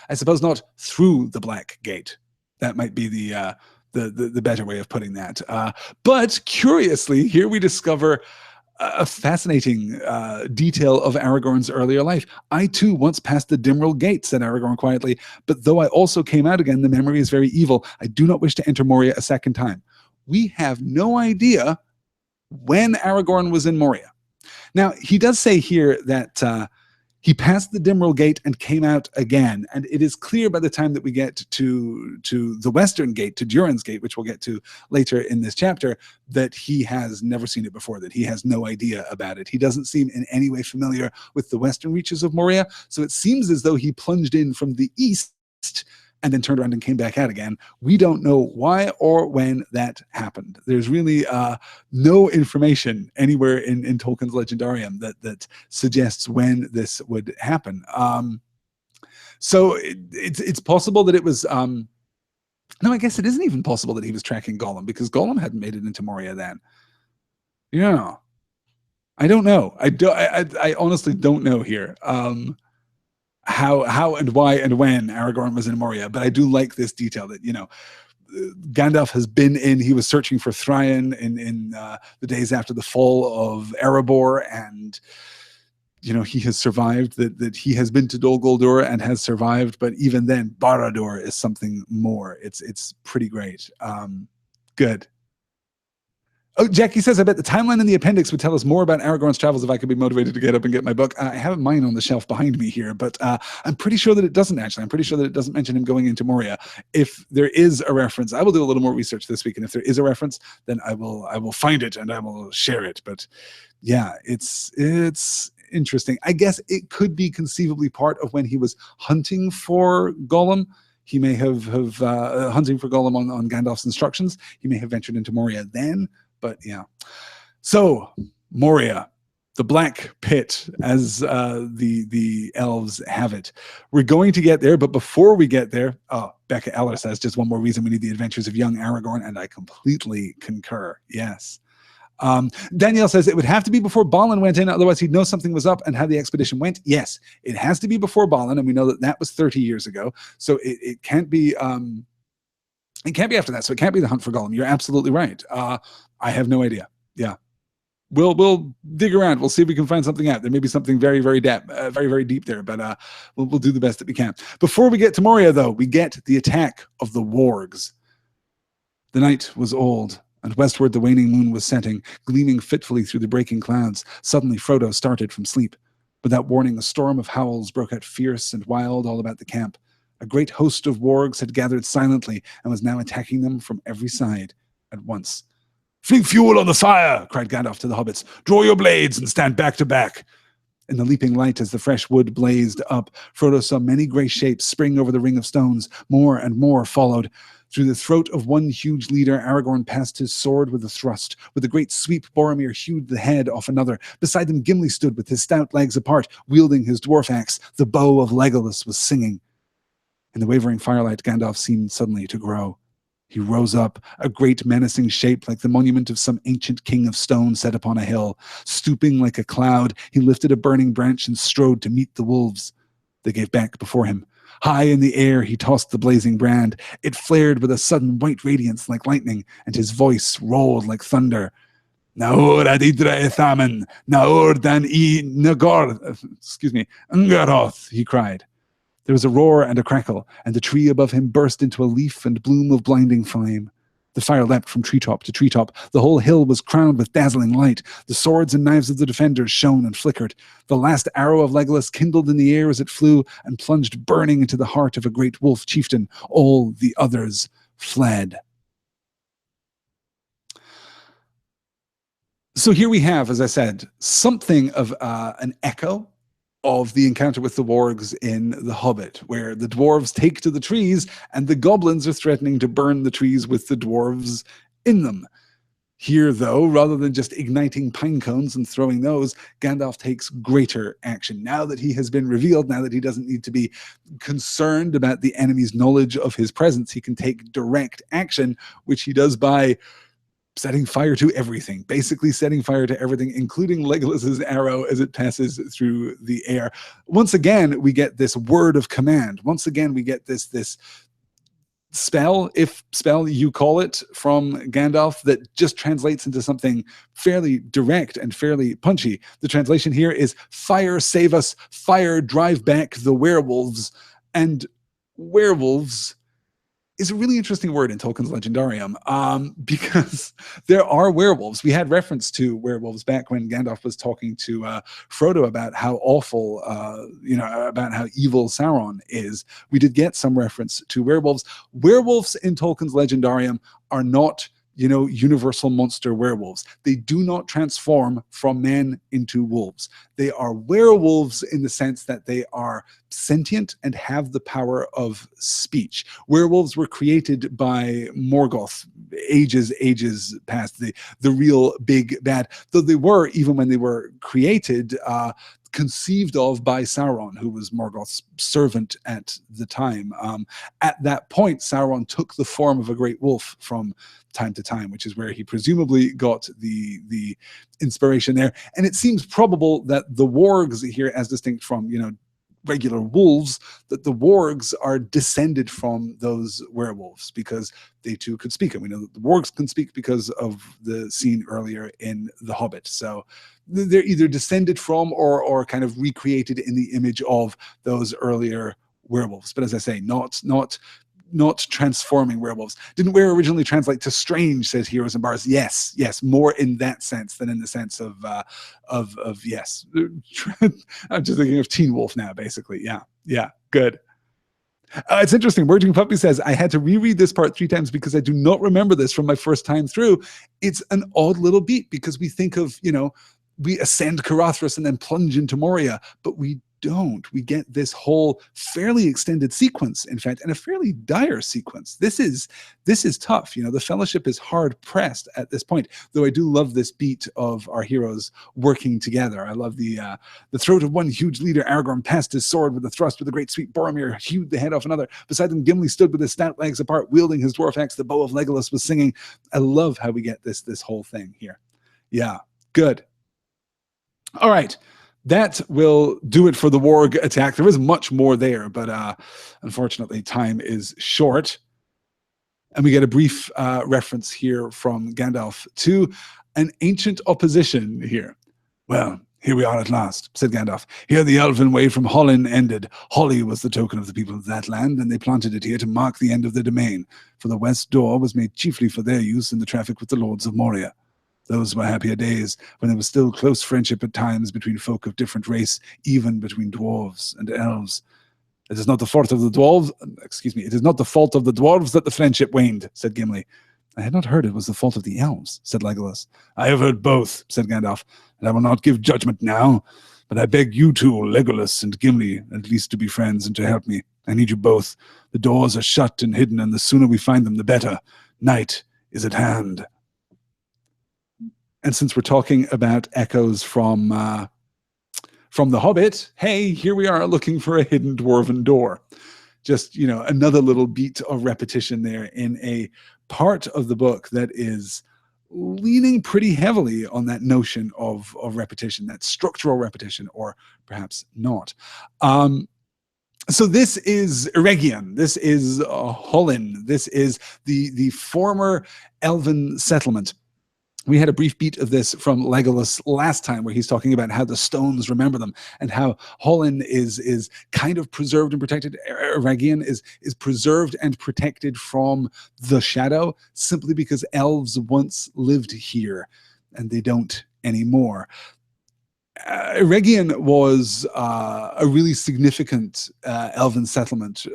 I suppose not through the Black Gate. That might be the better way of putting that. But curiously, here we discover a fascinating detail of Aragorn's earlier life. I too once passed the Dimwell Gate, said Aragorn quietly, but though I also came out again, the memory is very evil. I do not wish to enter Moria a second time. We have no idea when Aragorn was in Moria. Now, he does say here that he passed the Dimwell Gate and came out again. And it is clear by the time that we get to the Western Gate, to Durin's Gate, which we'll get to later in this chapter, that he has never seen it before, that he has no idea about it. He doesn't seem in any way familiar with the western reaches of Moria. So it seems as though he plunged in from the east and then turned around and came back out again. We don't know why or when that happened. There's really no information anywhere in Tolkien's Legendarium that suggests when this would happen. So it's possible that it was... no, I guess it isn't even possible that he was tracking Gollum, because Gollum hadn't made it into Moria then. Yeah. I don't know. I honestly don't know here. How and why and when Aragorn was in Moria, but I do like this detail that, Gandalf has been in, he was searching for Thrain in the days after the fall of Erebor, and, he has survived, that he has been to Dol Guldur and has survived, but even then, Barad-dûr is something more. It's pretty great. Good. Oh, Jackie says, I bet the timeline in the appendix would tell us more about Aragorn's travels if I could be motivated to get up and get my book. I have mine on the shelf behind me here, but I'm pretty sure that it doesn't actually. I'm pretty sure that it doesn't mention him going into Moria. If there is a reference, I will do a little more research this week, and if there is a reference, then I will find it and I will share it. But yeah, it's interesting. I guess it could be conceivably part of when he was hunting for Gollum. He may have hunting for Gollum on Gandalf's instructions. He may have ventured into Moria then. But yeah. So, Moria. The black pit, as the elves have it. We're going to get there, but before we get there, Becca Eller says, just one more reason we need the adventures of young Aragorn, and I completely concur. Yes. Danielle says it would have to be before Balin went in, otherwise he'd know something was up and how the expedition went. Yes, it has to be before Balin, and we know that that was 30 years ago, so it can't be. It can't be after that, so it can't be the hunt for Gollum. You're absolutely right. I have no idea. Yeah. We'll dig around. We'll see if we can find something out. There may be something very, very deep there, but we'll do the best that we can. Before we get to Moria, though, we get the attack of the wargs. The night was old, and westward the waning moon was setting, gleaming fitfully through the breaking clouds. Suddenly Frodo started from sleep. Without warning, a storm of howls broke out fierce and wild all about the camp. A great host of wargs had gathered silently and was now attacking them from every side at once. "Fling fuel on the fire!" cried Gandalf to the hobbits. "Draw your blades and stand back to back." In the leaping light as the fresh wood blazed up, Frodo saw many grey shapes spring over the ring of stones. More and more followed. Through the throat of one huge leader, Aragorn passed his sword with a thrust. With a great sweep, Boromir hewed the head off another. Beside them Gimli stood with his stout legs apart, wielding his dwarf axe. The bow of Legolas was singing. In the wavering firelight, Gandalf seemed suddenly to grow. He rose up, a great menacing shape like the monument of some ancient king of stone set upon a hill. Stooping like a cloud, he lifted a burning branch and strode to meet the wolves. They gave back before him. High in the air, he tossed the blazing brand. It flared with a sudden white radiance like lightning, and his voice rolled like thunder. "Naur ad idra ethamen, naur dan I nagor, Ungaroth," he cried. There was a roar and a crackle, and the tree above him burst into a leaf and bloom of blinding flame. The fire leapt from treetop to treetop. The whole hill was crowned with dazzling light. The swords and knives of the defenders shone and flickered. The last arrow of Legolas kindled in the air as it flew and plunged burning into the heart of a great wolf chieftain. All the others fled. So here we have, as I said, something of an echo of the encounter with the wargs in The Hobbit, where the dwarves take to the trees and the goblins are threatening to burn the trees with the dwarves in them. Here, though, rather than just igniting pine cones and throwing those, Gandalf takes greater action. Now that he has been revealed, now that he doesn't need to be concerned about the enemy's knowledge of his presence, he can take direct action, which he does by setting fire to everything, basically setting fire to everything, including Legolas's arrow as it passes through the air. Once again, we get this word of command. Once again, we get this spell, if spell you call it, from Gandalf that just translates into something fairly direct and fairly punchy. The translation here is "Fire save us, fire drive back the werewolves." And werewolves is a really interesting word in Tolkien's Legendarium, because there are werewolves. We had reference to werewolves back when Gandalf was talking to Frodo about how awful, about how evil Sauron is. We did get some reference to werewolves. Werewolves in Tolkien's Legendarium are not, universal monster werewolves. They do not transform from men into wolves. They are werewolves in the sense that they are sentient and have the power of speech. Werewolves were created by Morgoth ages past, the real big bad, though they were, even when they were created, conceived of by Sauron, who was Morgoth's servant at the time. At that point, Sauron took the form of a great wolf from time to time, which is where he presumably got the inspiration there. And it seems probable that the wargs here, as distinct from, regular wolves, that the wargs are descended from those werewolves because they too could speak. And we know that the wargs can speak because of the scene earlier in The Hobbit. So they're either descended from or kind of recreated in the image of those earlier werewolves. But as I say, not transforming werewolves. Didn't were originally translate to strange, says Heroes and Bars. Yes, more in that sense than in the sense of yes. I'm just thinking of Teen Wolf now, basically. Yeah, good. It's interesting. Merging Puppy says, I had to reread this part 3 times because I do not remember this from my first time through. It's an odd little beat because we think of, we ascend Caradhras and then plunge into Moria, but we don't. We get this whole fairly extended sequence, in fact, and a fairly dire sequence. This is tough. You know, the Fellowship is hard pressed at this point, though I do love this beat of our heroes working together. I love the throat of one huge leader, Aragorn passed his sword with a thrust, with a great sweep, Boromir hewed the head off another. Beside them, Gimli stood with his stout legs apart, wielding his dwarf axe. The bow of Legolas was singing. I love how we get this whole thing here. Yeah, good. All right. That will do it for the warg attack. There is much more there, but unfortunately, time is short. And we get a brief reference here from Gandalf to an ancient opposition here. Well, here we are at last, said Gandalf. Here the elven way from Hollin ended. Holly was the token of the people of that land, and they planted it here to mark the end of their domain. For the west door was made chiefly for their use in the traffic with the lords of Moria. Those were happier days, when there was still close friendship at times between folk of different race, even between dwarves and elves. It is not the fault of the dwarves, it is not the fault of the dwarves that the friendship waned, said Gimli. I had not heard it was the fault of the elves, said Legolas. I have heard both, said Gandalf, and I will not give judgment now, but I beg you two, Legolas and Gimli, at least to be friends and to help me. I need you both. The doors are shut and hidden, and the sooner we find them, the better. Night is at hand. And since we're talking about echoes from The Hobbit, hey, here we are looking for a hidden dwarven door. Just, you know, another little beat of repetition there in a part of the book that is leaning pretty heavily on that notion of repetition, that structural repetition, or perhaps not. So this is Eregion. This is Hollin. This is the former elven settlement. We had a brief beat of this from Legolas last time, where he's talking about how the stones remember them and how Hollin is kind of preserved and protected. Eregion is preserved and protected from the shadow simply because elves once lived here and they don't anymore. Eregion was a really significant elven settlement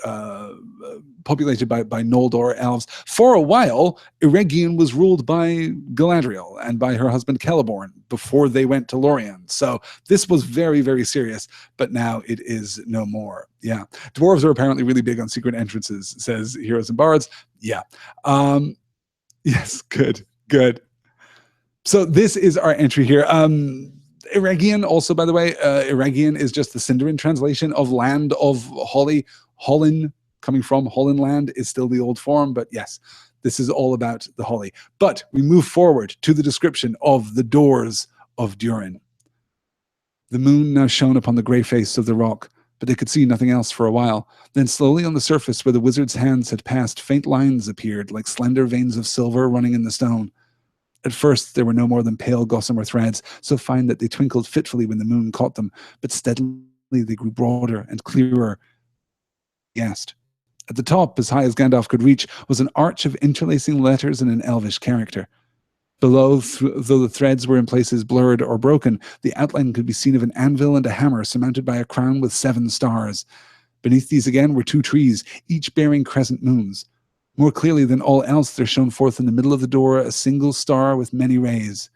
populated by Noldor elves. For a while, Eregion was ruled by Galadriel and by her husband Celeborn before they went to Lorien. So this was very, very serious, but now it is no more. Yeah. Dwarves are apparently really big on secret entrances, says Heroes and Bards. Yeah. Yes, good. So this is our entry here. Eregion, also, by the way, Eregion is just the Sindarin translation of Land of Holly. Hollin, coming from Hollin land, is still the old form, but yes, this is all about the Holly. But we move forward to the description of the doors of Durin. The moon now shone upon the grey face of the rock, but they could see nothing else for a while. Then slowly on the surface where the wizard's hands had passed, faint lines appeared, like slender veins of silver running in the stone. At first, there were no more than pale gossamer threads, so fine that they twinkled fitfully when the moon caught them, but steadily they grew broader and clearer. Guessed. At the top, as high as Gandalf could reach, was an arch of interlacing letters in an elvish character. Below, though the threads were in places blurred or broken, the outline could be seen of an anvil and a hammer surmounted by a crown with 7 stars. Beneath these again were 2 trees, each bearing crescent moons. More clearly than all else, there shone forth in the middle of the door a single star with many rays.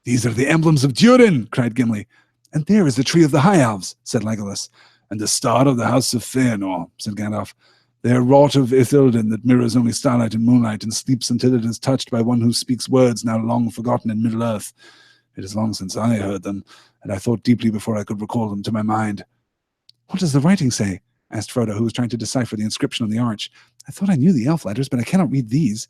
These are the emblems of Durin, cried Gimli. And there is the tree of the High Elves, said Legolas. And the star of the house of Fëanor, said Gandalf. They are wrought of Ithilden that mirrors only starlight and moonlight and sleeps until it is touched by one who speaks words now long forgotten in Middle-earth. It is long since I heard them, and I thought deeply before I could recall them to my mind. What does the writing say? Asked Frodo, who was trying to decipher the inscription on the arch. I thought I knew the elf letters, but I cannot read these.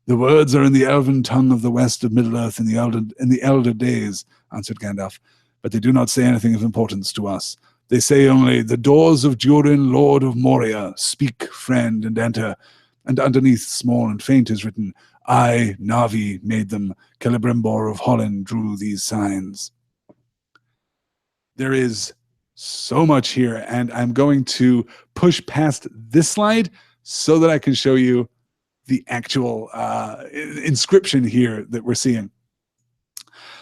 The words are in the elven tongue of the west of Middle-earth in the elder days, answered Gandalf, but they do not say anything of importance to us. They say only, the doors of Durin, Lord of Moria, speak, friend, and enter. And underneath, small and faint, is written, I, Navi, made them. Celebrimbor of Hollin drew these signs. There is so much here, and I'm going to push past this slide so that I can show you the actual inscription here that we're seeing.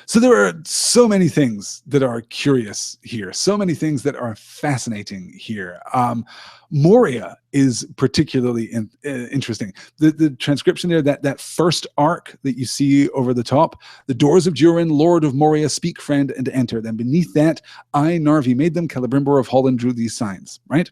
So there are so many things that are curious here, so many things that are fascinating here. Moria is particularly interesting. The transcription there, that first arc that you see over the top, the doors of Durin, Lord of Moria, speak, friend, and enter. Then beneath that, I, Narvi, made them, Celebrimbor of Holland drew these signs, right?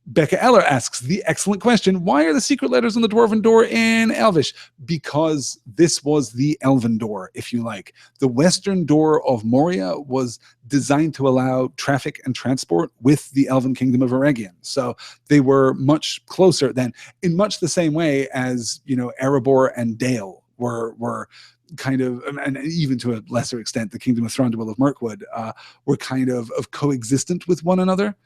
Becca Eller asks the excellent question, why are the secret letters on the Dwarven Door in Elvish? Because this was the Elven Door, if you like. The western door of Moria was designed to allow traffic and transport with the Elven Kingdom of Eregion. So they were much closer than, in much the same way as, Erebor and Dale were kind of, and even to a lesser extent, the Kingdom of Thranduil of Mirkwood were kind of coexistent with one another.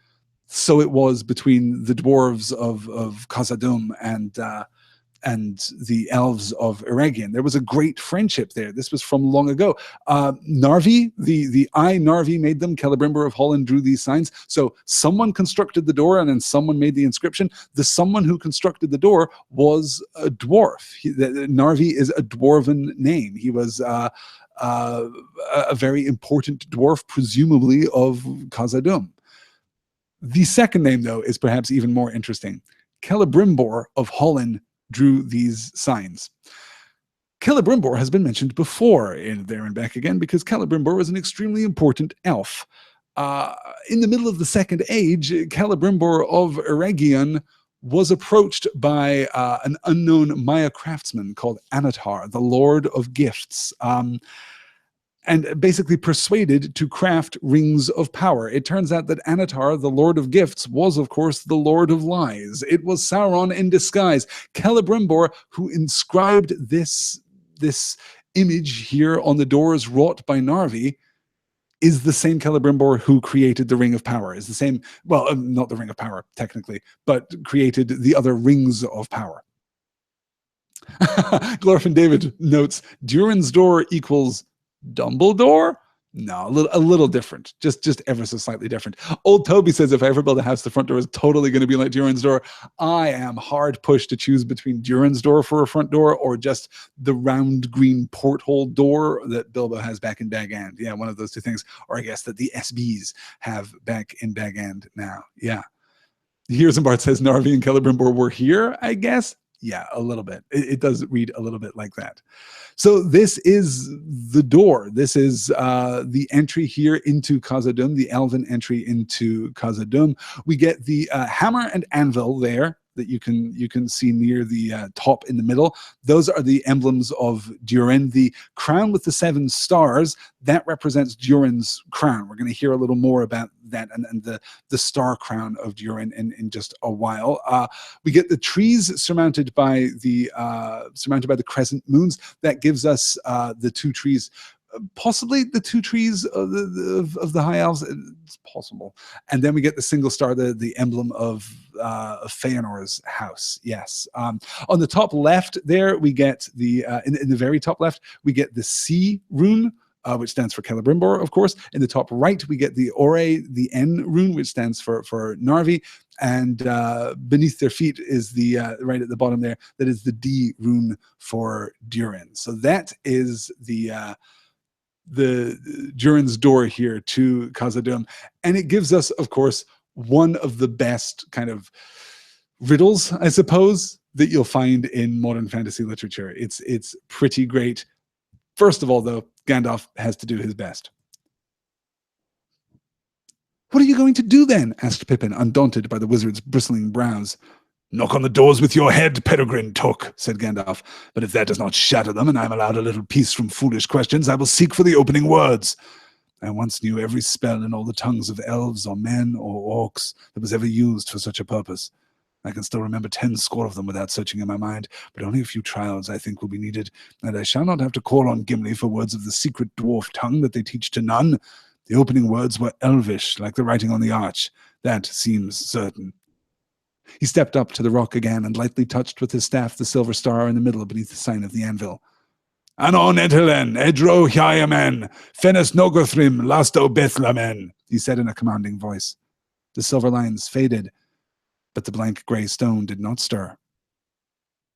So it was between the dwarves of Khazad-dûm and the elves of Eregion. There was a great friendship there. This was from long ago. Narvi, the I, Narvi, made them. Celebrimbor of Holland drew these signs. So someone constructed the door and then someone made the inscription. The someone who constructed the door was a dwarf. Narvi is a dwarven name. He was a very important dwarf, presumably of Khazad-dûm. The second name, though, is perhaps even more interesting. Celebrimbor of Holland drew these signs. Celebrimbor has been mentioned before in There and Back Again because Celebrimbor was an extremely important elf. In the middle of the Second Age, Celebrimbor of Eregion was approached by an unknown Maya craftsman called Anatar, the Lord of Gifts, and basically persuaded to craft rings of power. It turns out that Anatar, the Lord of Gifts, was, of course, the Lord of Lies. It was Sauron in disguise. Celebrimbor, who inscribed this image here on the doors wrought by Narvi, is the same Celebrimbor who created the Ring of Power. Is the same, well, not the Ring of Power, technically, but created the other rings of power. Glorfin David notes, Durin's door equals Dumbledore? No, a little different. Just ever so slightly different. Old Toby says, if I ever build a house, the front door is totally going to be like Durin's door. I am hard pushed to choose between Durin's door for a front door or just the round green porthole door that Bilbo has back in Bag End. Yeah, one of those two things. Or I guess that the SBs have back in Bag End now. Yeah. Here's and Bart says Narvi and Celebrimbor were here, I guess. Yeah, a little bit. It does read a little bit like that. So this is the door. This is the entry here into Khazad-dûm, the elven entry into Khazad-dûm. We get the hammer and anvil there that you can see near the top in the middle. Those are the emblems of Durin. The crown with the 7 stars, that represents Durin's crown. We're going to hear a little more about that and the star crown of Durin in just a while. We get the trees surmounted by the crescent moons. That gives us the 2 trees, possibly the 2 trees of the High Elves. It's possible. And then we get the single star, the emblem of Feanor's house. Yes. On the top left there, we get the in the very top left, we get the C rune, which stands for Celebrimbor, of course. In the top right, we get the Ore, the N rune, which stands for Narvi. And beneath their feet is the, right at the bottom there, that is the D rune for Durin. So that is the Durin's door here to Khazad-dûm. And it gives us, of course, one of the best kind of riddles, I suppose, that you'll find in modern fantasy literature. It's pretty great. First of all, though, Gandalf has to do his best. What are you going to do then? Asked Pippin, undaunted by the wizard's bristling brows. Knock on the doors with your head, Peregrine Took, said Gandalf. But if that does not shatter them, and I am allowed a little peace from foolish questions, I will seek for the opening words. I once knew every spell in all the tongues of elves or men or orcs that was ever used for such a purpose. I can still remember 10 score of them without searching in my mind, but only a few trials, I think, will be needed, and I shall not have to call on Gimli for words of the secret dwarf tongue that they teach to none. The opening words were elvish, like the writing on the arch. That seems certain. He stepped up to the rock again and lightly touched with his staff the silver star in the middle beneath the sign of the anvil. Anon etelen, edro hyamen, fenes nogothrim, lasto bethlamen, he said in a commanding voice. The silver lines faded, but the blank gray stone did not stir.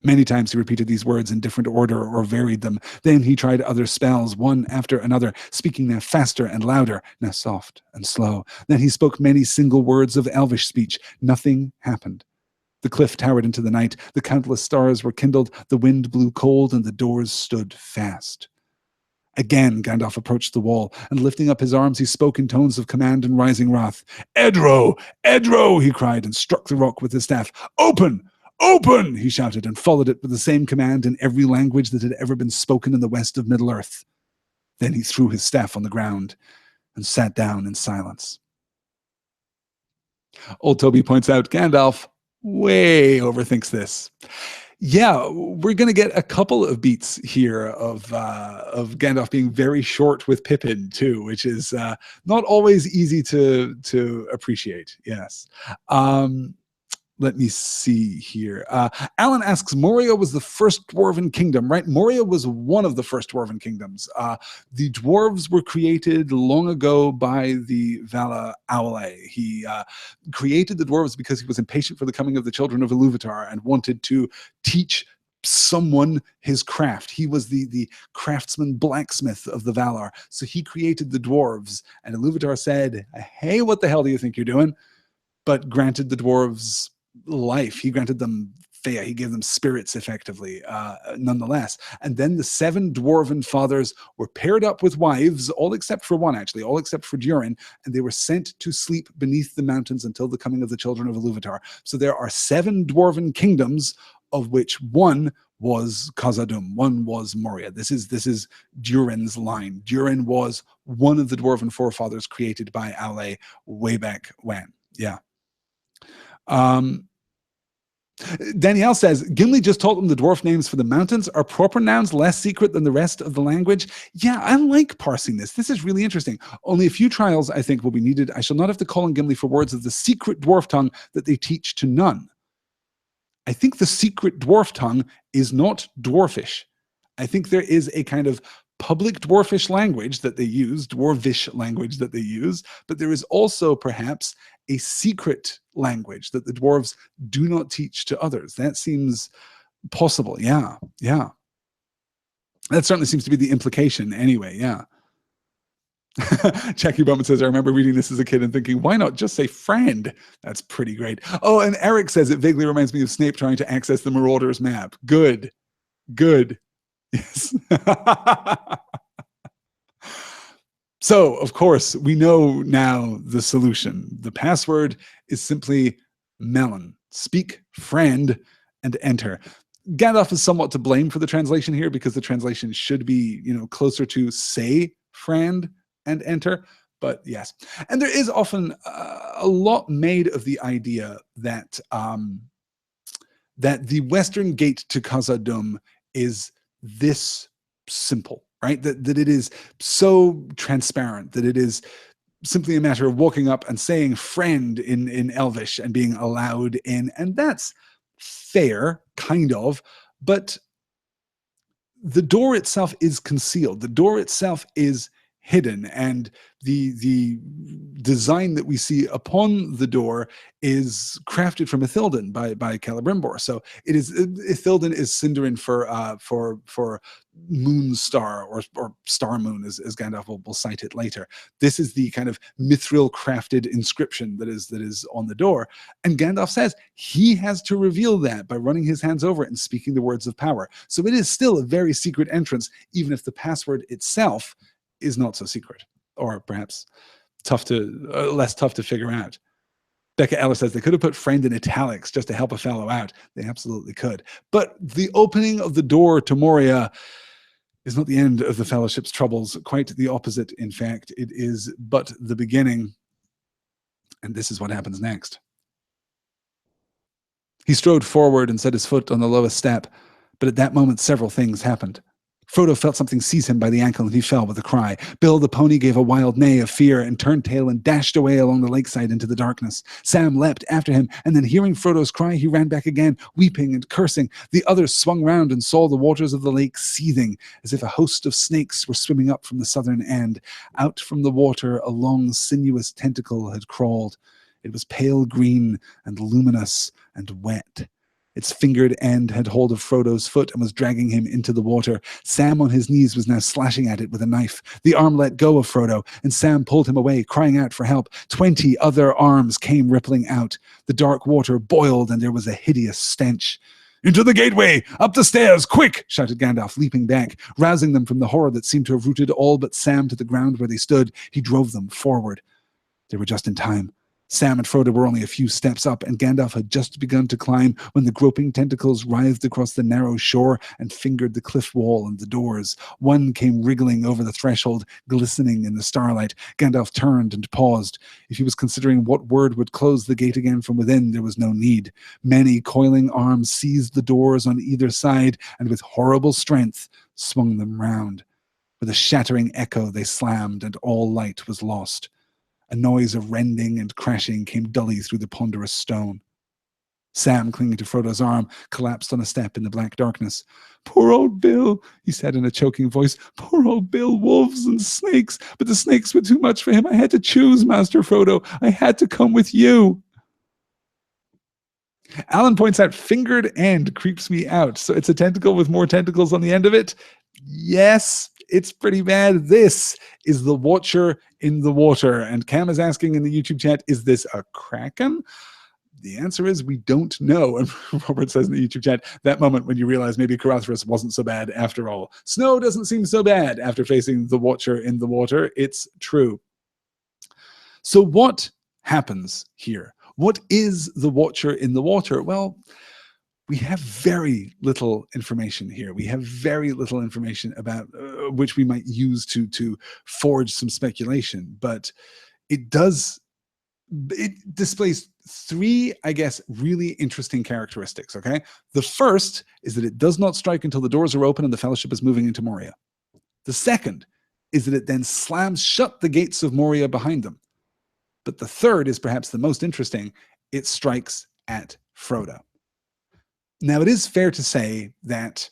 Many times he repeated these words in different order or varied them. Then he tried other spells, one after another, speaking now faster and louder, now soft and slow. Then he spoke many single words of elvish speech. Nothing happened. The cliff towered into the night. The countless stars were kindled. The wind blew cold, and the doors stood fast. Again, Gandalf approached the wall, and lifting up his arms, he spoke in tones of command and rising wrath. "Edro! Edro!" he cried, and struck the rock with his staff. "Open! Open!" he shouted, and followed it with the same command in every language that had ever been spoken in the west of Middle-earth. Then he threw his staff on the ground and sat down in silence. Old Toby points out Gandalf way overthinks this. Yeah, we're going to get a couple of beats here of Gandalf being very short with Pippin too, which is not always easy to appreciate. Yes. Let me see here. Alan asks, Moria was the first Dwarven kingdom, right? Moria was one of the first Dwarven kingdoms. The dwarves were created long ago by the Vala Aule. He created the dwarves because he was impatient for the coming of the children of Iluvatar and wanted to teach someone his craft. He was the craftsman blacksmith of the Valar. So he created the dwarves, and Iluvatar said, hey, what the hell do you think you're doing? But granted the dwarves life. He granted them Fea. He gave them spirits effectively, nonetheless. And then the 7 dwarven fathers were paired up with wives, all except for one, actually, all except for Durin, and they were sent to sleep beneath the mountains until the coming of the children of Iluvatar. So there are 7 dwarven kingdoms, of which one was Khazad-dûm, one was Moria. This is Durin's line. Durin was one of the dwarven forefathers created by Aule way back when. Yeah. Danielle says, Gimli just taught them the dwarf names for the mountains. Are proper nouns less secret than the rest of the language? Yeah, I like parsing this. This is really interesting. Only a few trials, I think, will be needed. I shall not have to call on Gimli for words of the secret dwarf tongue that they teach to none. I think the secret dwarf tongue is not dwarfish. I think there is a kind of public dwarfish language that they use, dwarvish language that they use, but there is also perhaps a secret language that the dwarves do not teach to others. That seems possible. Yeah, yeah. That certainly seems to be the implication anyway, yeah. Jackie Bowman says, I remember reading this as a kid and thinking, why not just say friend? That's pretty great. Oh, and Eric says, it vaguely reminds me of Snape trying to access the Marauders map. Good, good. Yes. So, of course, we know now the solution. The password is simply melon. Speak, friend, and enter. Gandalf is somewhat to blame for the translation here because the translation should be, closer to say, friend, and enter. But yes. And there is often a lot made of the idea that that the western gate to Khazad-dûm is this simple, right? That it is so transparent, that it is simply a matter of walking up and saying friend in Elvish and being allowed in. And that's fair, kind of, but the door itself is concealed. The door itself is hidden, and the design that we see upon the door is crafted from Ithilden by Celebrimbor. So it is Ithilden is Sindarin for moon star or star moon, as Gandalf will cite it later. This is the kind of mithril crafted inscription that is on the door, and Gandalf says he has to reveal that by running his hands over it and speaking the words of power. So it is still a very secret entrance, even if the password itself is not so secret, or perhaps less tough to figure out. Becca Ellis says they could have put friend in italics just to help a fellow out. They absolutely could. But the opening of the door to Moria is not the end of the Fellowship's troubles. Quite the opposite, in fact. It is but the beginning. And this is what happens next. He strode forward and set his foot on the lowest step, but at that moment several things happened. Frodo felt something seize him by the ankle, and he fell with a cry. Bill the pony gave a wild neigh of fear and turned tail and dashed away along the lakeside into the darkness. Sam leapt after him, and then hearing Frodo's cry, he ran back again, weeping and cursing. The others swung round and saw the waters of the lake seething, as if a host of snakes were swimming up from the southern end. Out from the water a long, sinuous tentacle had crawled. It was pale green and luminous and wet. Its fingered end had hold of Frodo's foot and was dragging him into the water. Sam on his knees was now slashing at it with a knife. The arm let go of Frodo, and Sam pulled him away, crying out for help. 20 other arms came rippling out. The dark water boiled, and there was a hideous stench. "Into the gateway! Up the stairs! Quick!" shouted Gandalf, leaping back, rousing them from the horror that seemed to have rooted all but Sam to the ground where they stood. He drove them forward. They were just in time. Sam and Frodo were only a few steps up, and Gandalf had just begun to climb when the groping tentacles writhed across the narrow shore and fingered the cliff wall and the doors. One came wriggling over the threshold, glistening in the starlight. Gandalf turned and paused. If he was considering what word would close the gate again from within, there was no need. Many coiling arms seized the doors on either side, and with horrible strength swung them round. With a shattering echo they slammed, and all light was lost. A noise of rending and crashing came dully through the ponderous stone. Sam, clinging to Frodo's arm, collapsed on a step in the black darkness. "Poor old Bill," he said in a choking voice. "Poor old Bill, wolves and snakes. But the snakes were too much for him. I had to choose, Master Frodo. I had to come with you." Alan points out, fingered end creeps me out. So it's a tentacle with more tentacles on the end of it? Yes, it's pretty bad. This is the Watcher in the water. And Cam is asking in the YouTube chat, is this a kraken? The answer is we don't know. And Robert says in the YouTube chat, that moment when you realize maybe Caradhras wasn't so bad after all. Snow doesn't seem so bad after facing the Watcher in the water. It's true. So what happens here? What is the Watcher in the water? Well, we have very little information here. We have very little information about which we might use to forge some speculation. But it displays three, I guess, really interesting characteristics, okay? The first is that it does not strike until the doors are open and the Fellowship is moving into Moria. The second is that it then slams shut the gates of Moria behind them. But the third is perhaps the most interesting. It strikes at Frodo. Now, it is fair to say that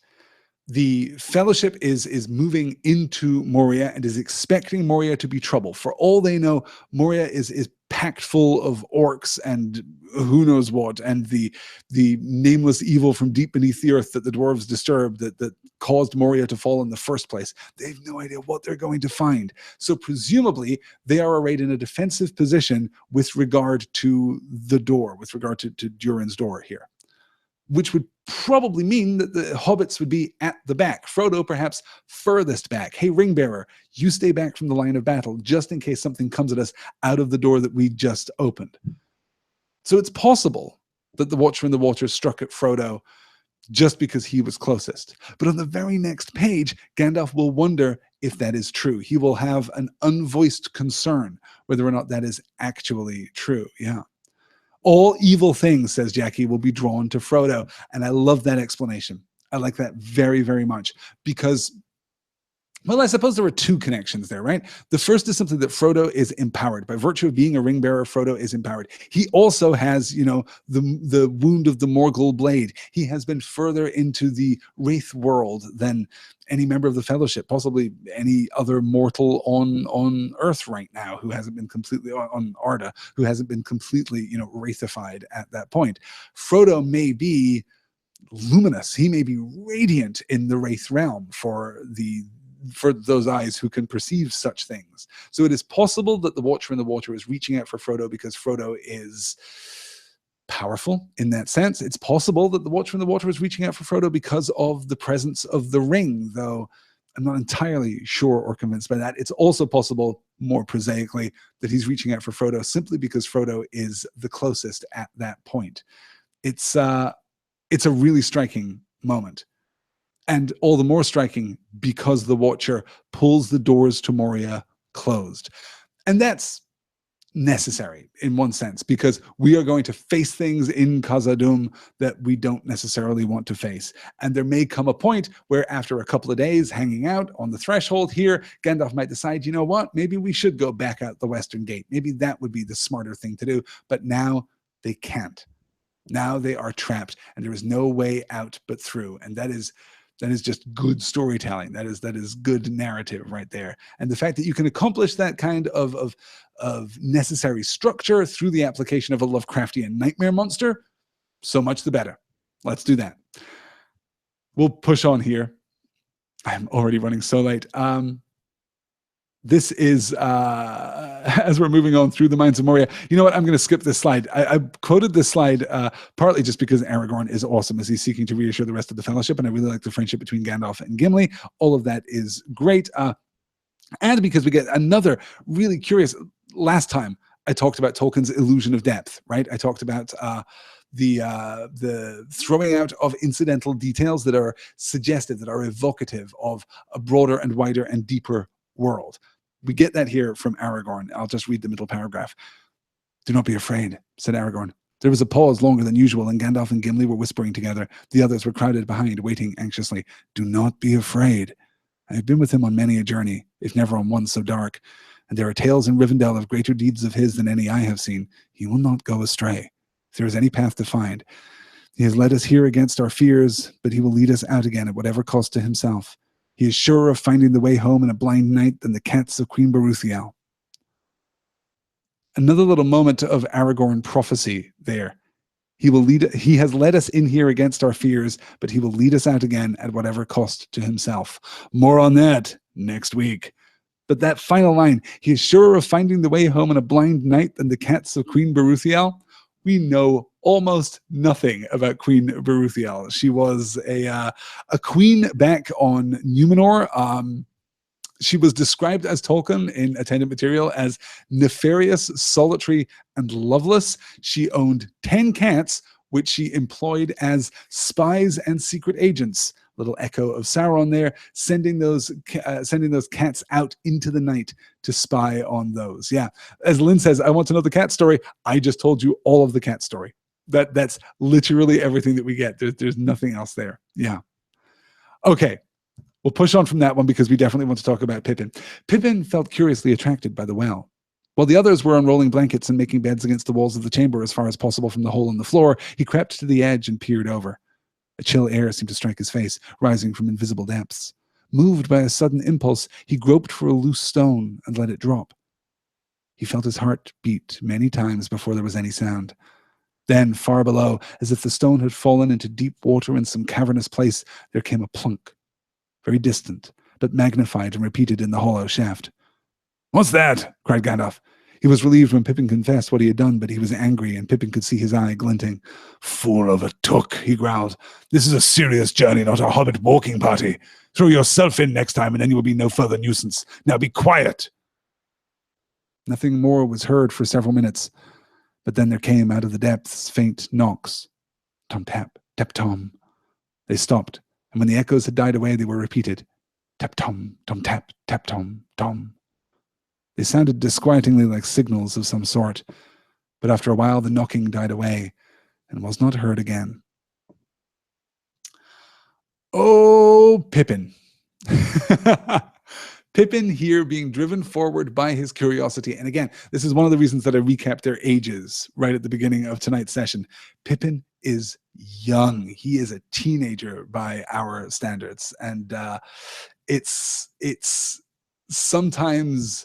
the Fellowship is moving into Moria and is expecting Moria to be trouble. For all they know, Moria is packed full of orcs and who knows what, and the nameless evil from deep beneath the earth that the dwarves disturbed that caused Moria to fall in the first place. They have no idea what they're going to find. So presumably, they are arrayed in a defensive position with regard to the door, with regard to Durin's door here, which would probably mean that the hobbits would be at the back. Frodo, perhaps furthest back. Hey, Ringbearer, you stay back from the line of battle, just in case something comes at us out of the door that we just opened. So it's possible that the Watcher in the water struck at Frodo just because he was closest. But on the very next page, Gandalf will wonder if that is true. He will have an unvoiced concern whether or not that is actually true. Yeah. All evil things, says Jackie, will be drawn to Frodo. And I love that explanation. I like that very, very much because, well, I suppose there were two connections there, right? The first is simply that Frodo is empowered. By virtue of being a ring bearer, Frodo is empowered. He also has, the wound of the Morgul blade. He has been further into the Wraith world than any member of the Fellowship, possibly any other mortal on Earth right now who hasn't been completely, on Arda, who hasn't been completely, wraithified at that point. Frodo may be luminous. He may be radiant in the Wraith realm for those eyes who can perceive such things. So it is possible that the Watcher in the water is reaching out for Frodo because Frodo is powerful in that sense. It's possible that the Watcher in the water is reaching out for Frodo because of the presence of the ring, though I'm not entirely sure or convinced by that. It's also possible, more prosaically, that he's reaching out for Frodo simply because Frodo is the closest at that point. It's a really striking moment. And all the more striking because the Watcher pulls the doors to Moria closed. And that's necessary in one sense, because we are going to face things in Khazad-dûm that we don't necessarily want to face. And there may come a point where after a couple of days hanging out on the threshold here, Gandalf might decide, you know what, maybe we should go back out the Western Gate. Maybe that would be the smarter thing to do. But now they can't. Now they are trapped and there is no way out but through. And that is just good storytelling. That is good narrative right there. And the fact that you can accomplish that kind of necessary structure through the application of a Lovecraftian nightmare monster, so much the better. Let's do that. We'll push on here. I'm already running so late. This is, as we're moving on through the Mines of Moria, you know what? I'm going to skip this slide. I quoted this slide partly just because Aragorn is awesome as he's seeking to reassure the rest of the Fellowship, and I really like the friendship between Gandalf and Gimli. All of that is great. And because we get another really curious, last time I talked about Tolkien's illusion of depth, right? I talked about the throwing out of incidental details that are suggestive, that are evocative of a broader and wider and deeper world. We get that here from Aragorn. I'll just read the middle paragraph. "Do not be afraid," said Aragorn. There was a pause longer than usual, and Gandalf and Gimli were whispering together. The others were crowded behind, waiting anxiously. "Do not be afraid. I have been with him on many a journey, if never on one so dark, and there are tales in Rivendell of greater deeds of his than any I have seen. He will not go astray, if there is any path to find. He has led us here against our fears, but he will lead us out again at whatever cost to himself. He is surer of finding the way home in a blind night than the cats of Queen Baruthiel." Another little moment of Aragorn prophecy there. He has led us in here against our fears, but he will lead us out again at whatever cost to himself. More on that next week. But that final line, "he is surer of finding the way home in a blind night than the cats of Queen Baruthiel." We know almost nothing about Queen Baruthiel. She was a queen back on Numenor. She was described as Tolkien in attendant material as nefarious, solitary, and loveless. She owned 10 cats, which she employed as spies and secret agents. Little echo of Sauron there, sending those cats out into the night to spy on those. Yeah, as Lynn says, "I want to know the cat story." I just told you all of the cat story. That's literally everything that we get. There's nothing else there. Yeah. Okay. We'll push on from that one because we definitely want to talk about Pippin. Pippin felt curiously attracted by the well. While the others were unrolling blankets and making beds against the walls of the chamber as far as possible from the hole in the floor, he crept to the edge and peered over. A chill air seemed to strike his face, rising from invisible depths. Moved by a sudden impulse, he groped for a loose stone and let it drop. He felt his heart beat many times before there was any sound. Then, far below, as if the stone had fallen into deep water in some cavernous place, there came a plunk. Very distant, but magnified and repeated in the hollow shaft. "What's that?" cried Gandalf. He was relieved when Pippin confessed what he had done, but he was angry, and Pippin could see his eye glinting. "Fool of a took," he growled. "This is a serious journey, not a hobbit walking party. Throw yourself in next time, and then you will be no further nuisance. Now be quiet." Nothing more was heard for several minutes, but then there came out of the depths faint knocks. Tom-tap, tap-tom. They stopped, and when the echoes had died away, they were repeated. Tap-tom, tom-tap, tap-tom, tom. They sounded disquietingly like signals of some sort, but after a while the knocking died away and was not heard again. Oh, Pippin. Pippin here being driven forward by his curiosity. And again, this is one of the reasons that I recapped their ages right at the beginning of tonight's session. Pippin is young. He is a teenager by our standards. And it's sometimes...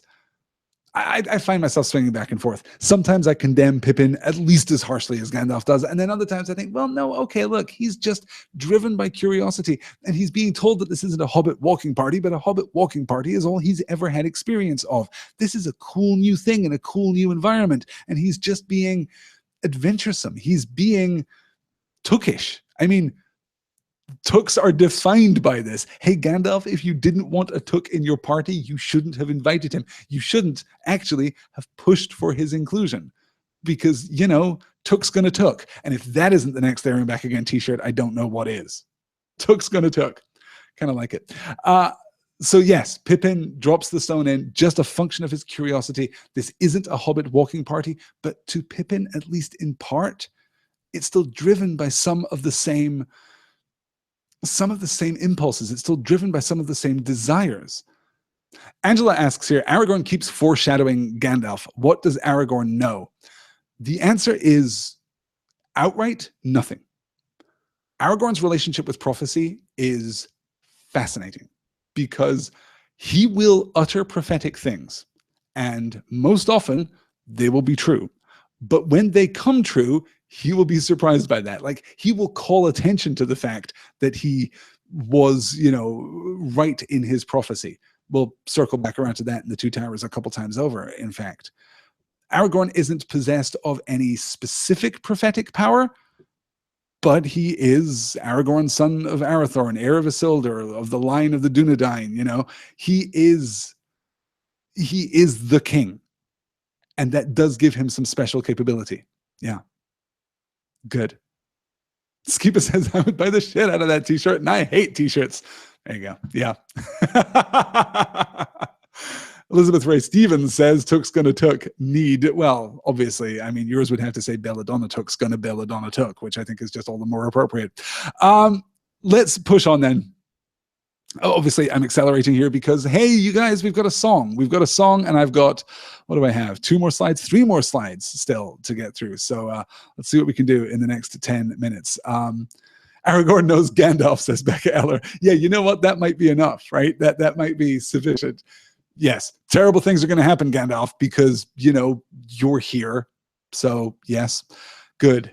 I find myself swinging back and forth. Sometimes I condemn Pippin at least as harshly as Gandalf does. And then other times I think, well, no, okay, look, he's just driven by curiosity. And he's being told that this isn't a hobbit walking party, but a hobbit walking party is all he's ever had experience of. This is a cool new thing in a cool new environment. And he's just being adventuresome. He's being tookish. I mean, Tooks are defined by this. Hey, Gandalf, if you didn't want a Took in your party, you shouldn't have invited him. You shouldn't actually have pushed for his inclusion because, you know, Took's gonna Took. And if that isn't the next There and Back Again t-shirt, I don't know what is. Took's gonna Took. Kind of like it. So yes, Pippin drops the stone in, just a function of his curiosity. This isn't a hobbit walking party, but to Pippin, at least in part, it's still driven by some of the same impulses. It's still driven by some of the same desires. Angela asks here, Aragorn keeps foreshadowing Gandalf. What does Aragorn know? The answer is outright nothing. Aragorn's relationship with prophecy is fascinating because he will utter prophetic things, and most often they will be true. But when they come true, he will be surprised by that. Like, he will call attention to the fact that he was, right in his prophecy. We'll circle back around to that in the Two Towers a couple times over, in fact. Aragorn isn't possessed of any specific prophetic power, but he is Aragorn, son of Arathorn, heir of Isildur, of the line of the Dunedain. He is the king, and that does give him some special capability. Yeah, good. Skipa says I would buy the shit out of that t-shirt, and I hate t-shirts. There you go. Yeah. Elizabeth Ray Stevens says Took's gonna Took need. Well, obviously, I mean, yours would have to say Belladonna Took's gonna Belladonna Took, which I think is just all the more appropriate. Let's push on then. Obviously, I'm accelerating here because, hey, you guys, we've got a song. We've got a song, and I've got, what do I have? 2 more slides, 3 more slides still to get through. So let's see what we can do in the next 10 minutes. Aragorn knows Gandalf, says Becca Eller. Yeah, you know what? That might be enough, right? That might be sufficient. Yes, terrible things are going to happen, Gandalf, because, you're here. So, yes, good.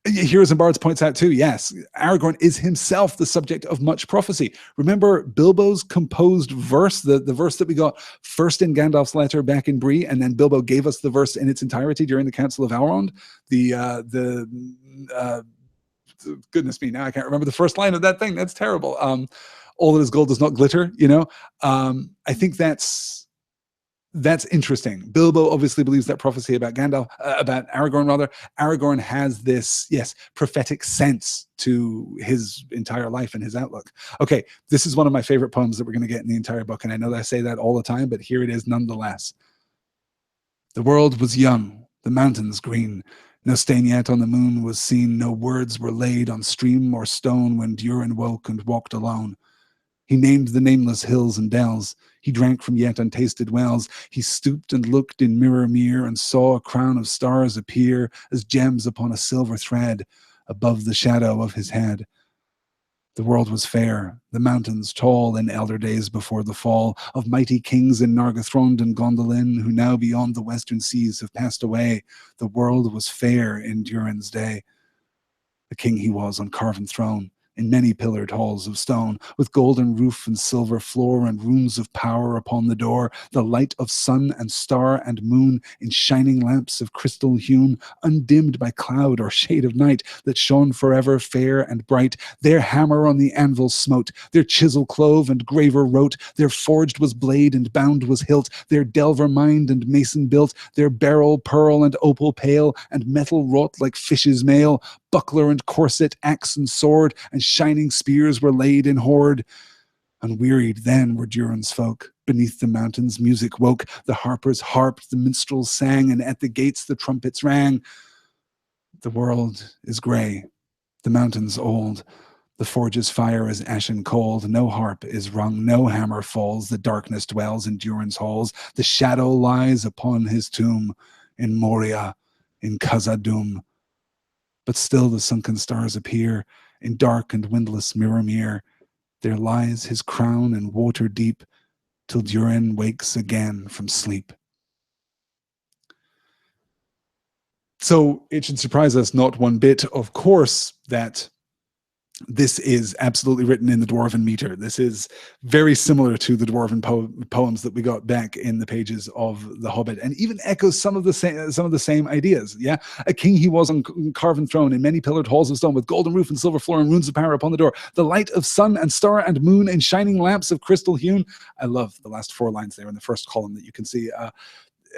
Heroes and Bards points out too, yes, Aragorn is himself the subject of much prophecy. Remember Bilbo's composed verse, the verse that we got first in Gandalf's letter back in Bree, and then Bilbo gave us the verse in its entirety during the Council of Elrond? Goodness me, now I can't remember the first line of that thing. That's terrible. All that is gold does not glitter, I think that's interesting. Bilbo obviously believes that prophecy about about Aragorn rather. Aragorn has this, yes, prophetic sense to his entire life and his outlook. Okay, this is one of my favorite poems that we're going to get in the entire book, and I know that I say that all the time, but here it is nonetheless. The world was young, the mountains green. No stain yet on the moon was seen, no words were laid on stream or stone when Durin woke and walked alone. He named the nameless hills and dells. He drank from yet untasted wells. He stooped and looked in mirror mere and saw a crown of stars appear as gems upon a silver thread above the shadow of his head. The world was fair, the mountains tall in elder days before the fall of mighty kings in Nargothrond and Gondolin, who now beyond the western seas have passed away. The world was fair in Durin's day. The king he was on carven throne, in many pillared halls of stone, with golden roof and silver floor and rooms of power upon the door, the light of sun and star and moon in shining lamps of crystal hewn, undimmed by cloud or shade of night, that shone forever fair and bright. Their hammer on the anvil smote, their chisel clove and graver wrote, their forged was blade and bound was hilt, their delver mined and mason built, their beryl, pearl and opal pale, and metal wrought like fish's mail, buckler and corset, axe and sword, and shining spears were laid in hoard. Unwearied then were Durin's folk. Beneath the mountains music woke, the harpers harped, the minstrels sang, and at the gates the trumpets rang. The world is grey, the mountains old, the forge's fire is ashen cold, no harp is rung, no hammer falls, the darkness dwells in Durin's halls, the shadow lies upon his tomb, in Moria, in Khazad-dûm. But still the sunken stars appear, in dark and windless mirror. There lies his crown in water deep, till Durin wakes again from sleep. So it should surprise us not one bit, of course, that this is absolutely written in the Dwarven meter. This is very similar to the Dwarven poems that we got back in the pages of The Hobbit, and even echoes some of the same ideas. Yeah, a king he was on carven throne in many pillared halls of stone, with golden roof and silver floor and runes of power upon the door. The light of sun and star and moon in shining lamps of crystal hewn. I love the last 4 lines there in the first column that you can see.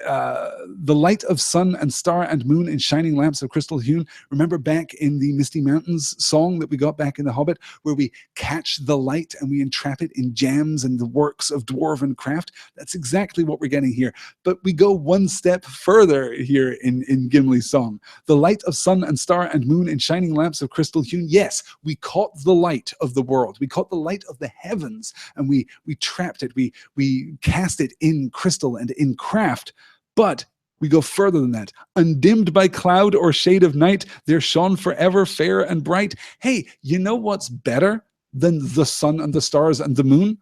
The light of sun and star and moon in shining lamps of crystal hewn. Remember back in the Misty Mountains song that we got back in The Hobbit, where we catch the light and we entrap it in gems and the works of dwarven craft? That's exactly what we're getting here. But we go one step further here in Gimli's song. The light of sun and star and moon in shining lamps of crystal hewn. Yes, we caught the light of the world. We caught the light of the heavens, and we trapped it. We cast it in crystal and in craft. But we go further than that. Undimmed by cloud or shade of night, there shone forever fair and bright. Hey, you know what's better than the sun and the stars and the moon?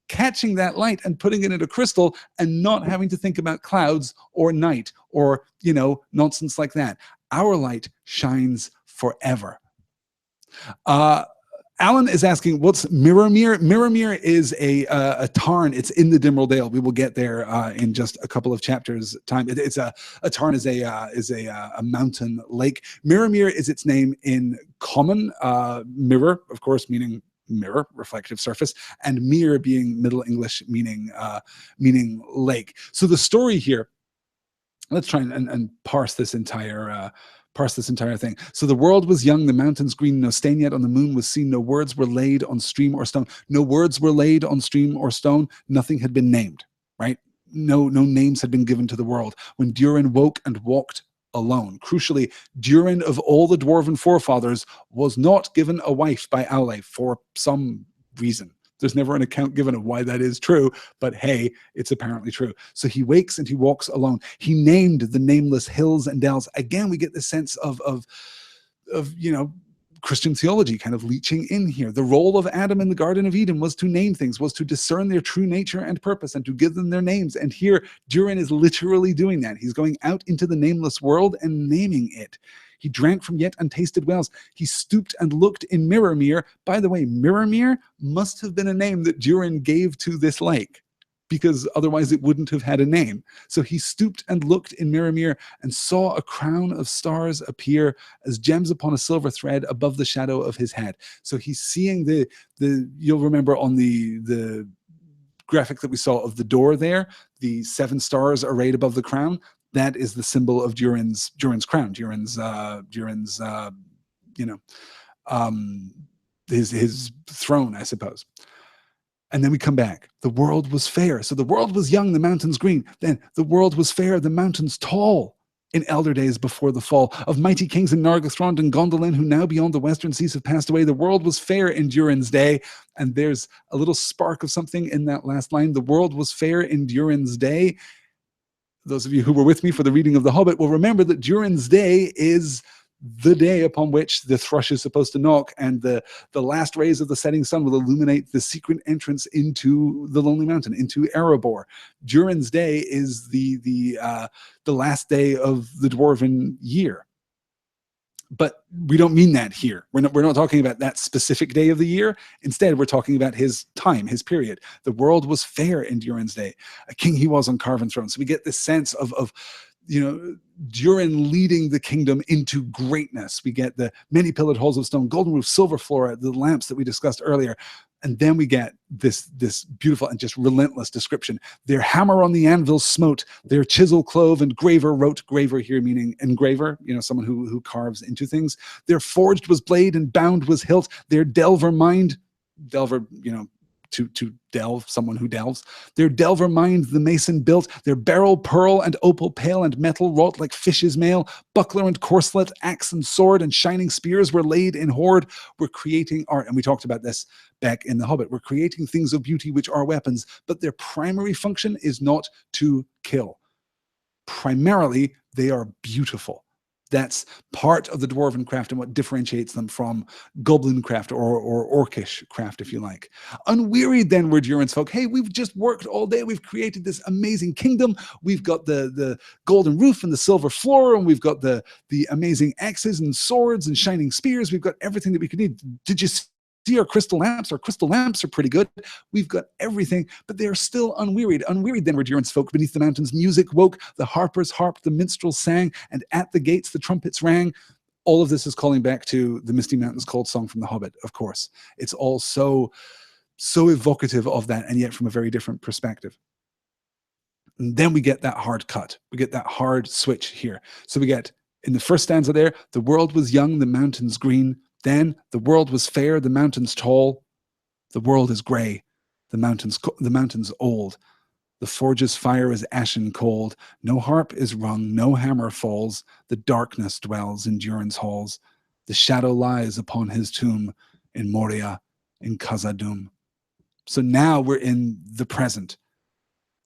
Catching that light and putting it in a crystal and not having to think about clouds or night or, nonsense like that. Our light shines forever. Alan is asking, what's Mirrormere? Mirrormere is a tarn. It's in the Dimral Dale. We will get there in just a couple of chapters' time. It's a tarn is a mountain lake. Mirrormere is its name in common. Mirror, of course, meaning mirror, reflective surface, and mere being Middle English, meaning lake. So the story here. Let's try and parse this entire thing. So the world was young, the mountains green, no stain yet on the moon was seen, no words were laid on stream or stone. No words were laid on stream or stone. Nothing had been named, right? No names had been given to the world. When Durin woke and walked alone. Crucially, Durin, of all the dwarven forefathers, was not given a wife by Aule for some reason. There's never an account given of why that is true, but hey, it's apparently true. So he wakes and he walks alone. He named the nameless hills and dells. Again, we get the sense of Christian theology kind of leaching in here. The role of Adam in the Garden of Eden was to name things, was to discern their true nature and purpose, and to give them their names. And here, Durin is literally doing that. He's going out into the nameless world and naming it. He drank from yet untasted wells. He stooped and looked in Mirrormere. By the way, Mirrormere must have been a name that Durin gave to this lake, because otherwise it wouldn't have had a name. So he stooped and looked in Mirrormere and saw a crown of stars appear as gems upon a silver thread above the shadow of his head. So he's seeing the you'll remember on the graphic that we saw of the door there, the 7 stars arrayed above the crown. That is the symbol of Durin's crown, his throne, I suppose. And then we come back. The world was fair. So the world was young, the mountains green. Then the world was fair, the mountains tall. In elder days before the fall of mighty kings in Nargothrond and Gondolin, who now beyond the western seas have passed away, the world was fair in Durin's day. And there's a little spark of something in that last line. The world was fair in Durin's day. Those of you who were with me for the reading of The Hobbit will remember that Durin's day is the day upon which the thrush is supposed to knock, and the last rays of the setting sun will illuminate the secret entrance into the Lonely Mountain, into Erebor. Durin's day is the last day of the Dwarven year. But we don't mean that here. We're not talking about that specific day of the year. Instead, we're talking about his time, his period. The world was fair in Durin's day. A king he was on carven throne. So we get this sense of Durin leading the kingdom into greatness. We get the many pillared halls of stone, golden roof, silver floor, the lamps that we discussed earlier. And then we get this beautiful and just relentless description. Their hammer on the anvil smote, their chisel clove, and graver wrote. Graver here meaning engraver, someone who carves into things. Their forged was blade and bound was hilt. Their delver mind, delver, to delve, someone who delves. Their delver mind the mason built, their beryl, pearl, and opal pale and metal wrought like fish's mail, buckler and corselet, axe and sword, and shining spears were laid in hoard. We're creating art, and we talked about this back in The Hobbit. We're creating things of beauty which are weapons, but their primary function is not to kill. Primarily, they are beautiful. That's part of the Dwarven craft and what differentiates them from Goblin craft or Orcish craft, if you like. Unwearied then were Durin's folk. Hey, we've just worked all day. We've created this amazing kingdom. We've got the golden roof and the silver floor, and we've got the amazing axes and swords and shining spears. We've got everything that we could need. Did you see our crystal lamps? Our crystal lamps are pretty good. We've got everything, but they are still unwearied. Unwearied then were Durin's folk. Beneath the mountains music woke, the harpers harped, the minstrels sang, and at the gates the trumpets rang. All of this is calling back to the Misty Mountains Cold Song from The Hobbit, of course. It's all so evocative of that, and yet from a very different perspective. And then we get that hard cut. We get that hard switch here. So we get, in the first stanza there, the world was young, the mountains green. Then the world was fair, the mountains tall. The world is gray, the mountains old. The forge's fire is ashen cold. No harp is rung, no hammer falls. The darkness dwells in Durin's halls. The shadow lies upon his tomb in Moria, in Khazad-dûm. So now we're in the present.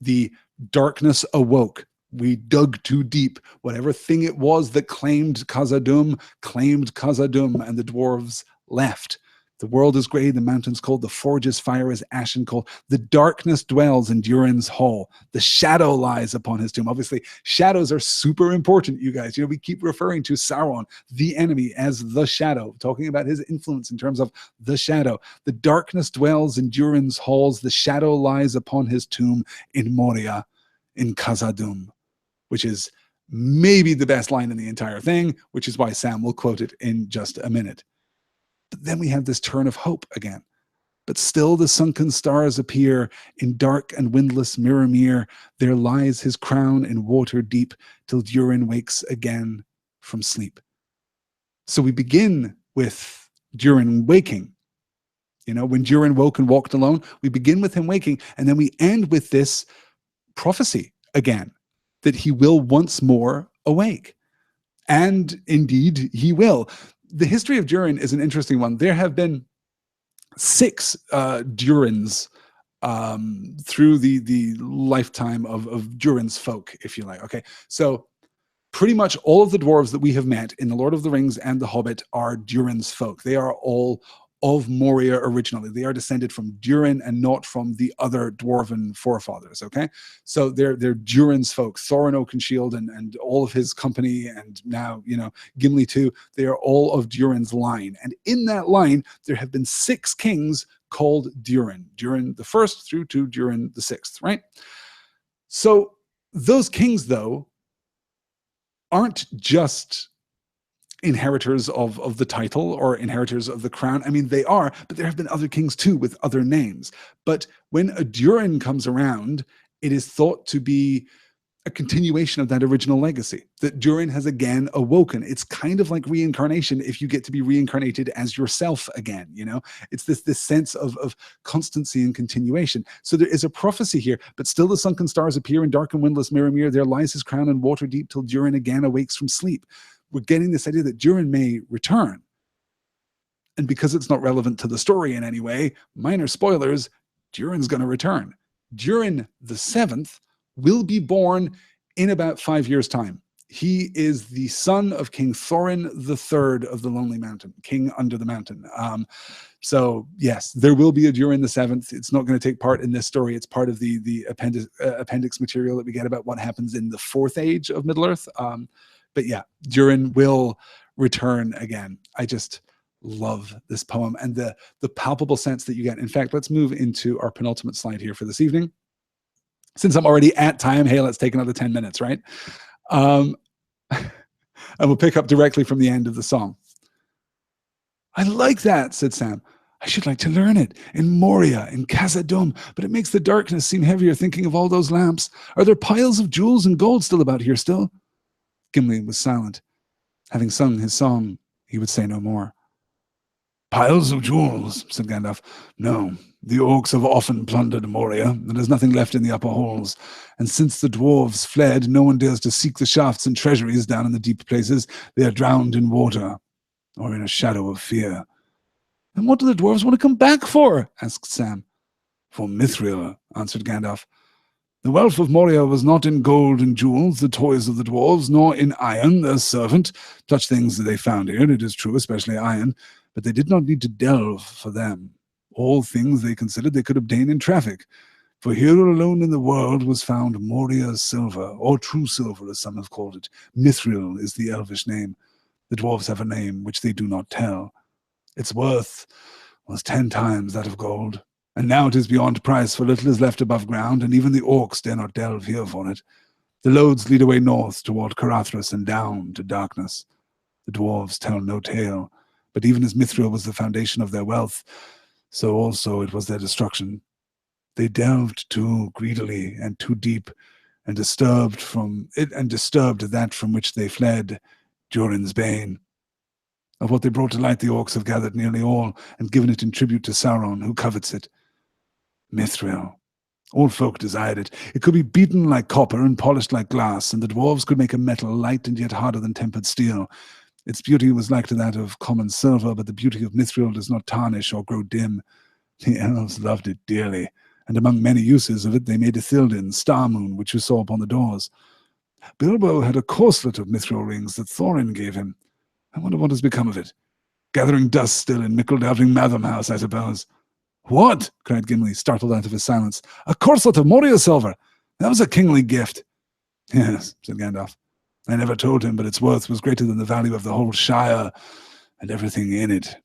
The darkness awoke. We dug too deep. Whatever thing it was that claimed Khazad-dûm, and the dwarves left. The world is grey, the mountains cold, the forge's fire is ashen cold. The darkness dwells in Durin's hall. The shadow lies upon his tomb. Obviously, shadows are super important, you guys. We keep referring to Sauron, the enemy, as the shadow, talking about his influence in terms of the shadow. The darkness dwells in Durin's halls. The shadow lies upon his tomb in Moria, in Khazad-dûm, which is maybe the best line in the entire thing, which is why Sam will quote it in just a minute. But then we have this turn of hope again. But still the sunken stars appear in dark and windless Mirror. There lies his crown in water deep till Durin wakes again from sleep. So we begin with Durin waking. When Durin woke and walked alone, we begin with him waking, and then we end with this prophecy again, that he will once more awake. And indeed, he will. The history of Durin is an interesting one. There have been 6 Durins through the lifetime of Durin's folk, if you like. Okay, so pretty much all of the dwarves that we have met in The Lord of the Rings and The Hobbit are Durin's folk. They are all of Moria originally. They are descended from Durin and not from the other dwarven forefathers, okay? So they're Durin's folk. Thorin Oakenshield and all of his company, and now, Gimli too, they are all of Durin's line. And in that line, there have been 6 kings called Durin. Durin the first through to Durin the 6th, right? So those kings, though, aren't just inheritors of the title or inheritors of the crown. I mean, they are, but there have been other kings too with other names. But when a Durin comes around, it is thought to be a continuation of that original legacy, that Durin has again awoken. It's kind of like reincarnation if you get to be reincarnated as yourself again, It's this sense of constancy and continuation. So there is a prophecy here, but still the sunken stars appear in dark and windless Mirror. There lies his crown in water deep till Durin again awakes from sleep. We're getting this idea that Durin may return. And because it's not relevant to the story in any way, minor spoilers, Durin's going to return. Durin the 7th will be born in about 5 years' time. He is the son of King Thorin III of the Lonely Mountain, king under the mountain. So yes, there will be a Durin the 7th. It's not going to take part in this story. It's part of the appendix material that we get about what happens in the 4th age of Middle-earth. But yeah, Durin will return again. I just love this poem and the palpable sense that you get. In fact, let's move into our penultimate slide here for this evening. Since I'm already at time, hey, let's take another 10 minutes, right? And we'll pick up directly from the end of the song. I like that, said Sam. I should like to learn it in Moria, in Khazad-dûm, but it makes the darkness seem heavier thinking of all those lamps. Are there piles of jewels and gold still about here still? Gimli was silent. Having sung his song, he would say no more. Piles of jewels, said Gandalf. No, the orcs have often plundered Moria, and there's nothing left in the upper halls. And since the dwarves fled, no one dares to seek the shafts and treasuries down in the deep places. They are drowned in water, or in a shadow of fear. And what do the dwarves want to come back for? Asked Sam. For Mithril, answered Gandalf. The wealth of Moria was not in gold and jewels, the toys of the dwarves, nor in iron, their servant. Such things that they found here, it is true, especially iron, but they did not need to delve for them. All things they considered they could obtain in traffic. For here alone in the world was found Moria's silver, or true silver as some have called it. Mithril is the elvish name. The dwarves have a name which they do not tell. Its worth was 10 times that of gold. And now it is beyond price, for little is left above ground, and even the orcs dare not delve here for it. The loads lead away north toward Carathras and down to darkness. The dwarves tell no tale, but even as Mithril was the foundation of their wealth, so also it was their destruction. They delved too greedily and too deep, and disturbed that from which they fled, Durin's bane. Of what they brought to light, the orcs have gathered nearly all, and given it in tribute to Sauron, who covets it. Mithril. All folk desired it. It could be beaten like copper and polished like glass, and the dwarves could make a metal light and yet harder than tempered steel. Its beauty was like to that of common silver, but the beauty of Mithril does not tarnish or grow dim. The elves loved it dearly, and among many uses of it they made Ithildin, Star Moon, which you saw upon the doors. Bilbo had a corselet of Mithril rings that Thorin gave him. I wonder what has become of it. Gathering dust still in Mickledaving Madam House, I suppose. What? Cried Gimli, startled out of his silence. A corselet of Moria silver. That was a kingly gift. Yes, said Gandalf. I never told him, but its worth was greater than the value of the whole Shire and everything in it.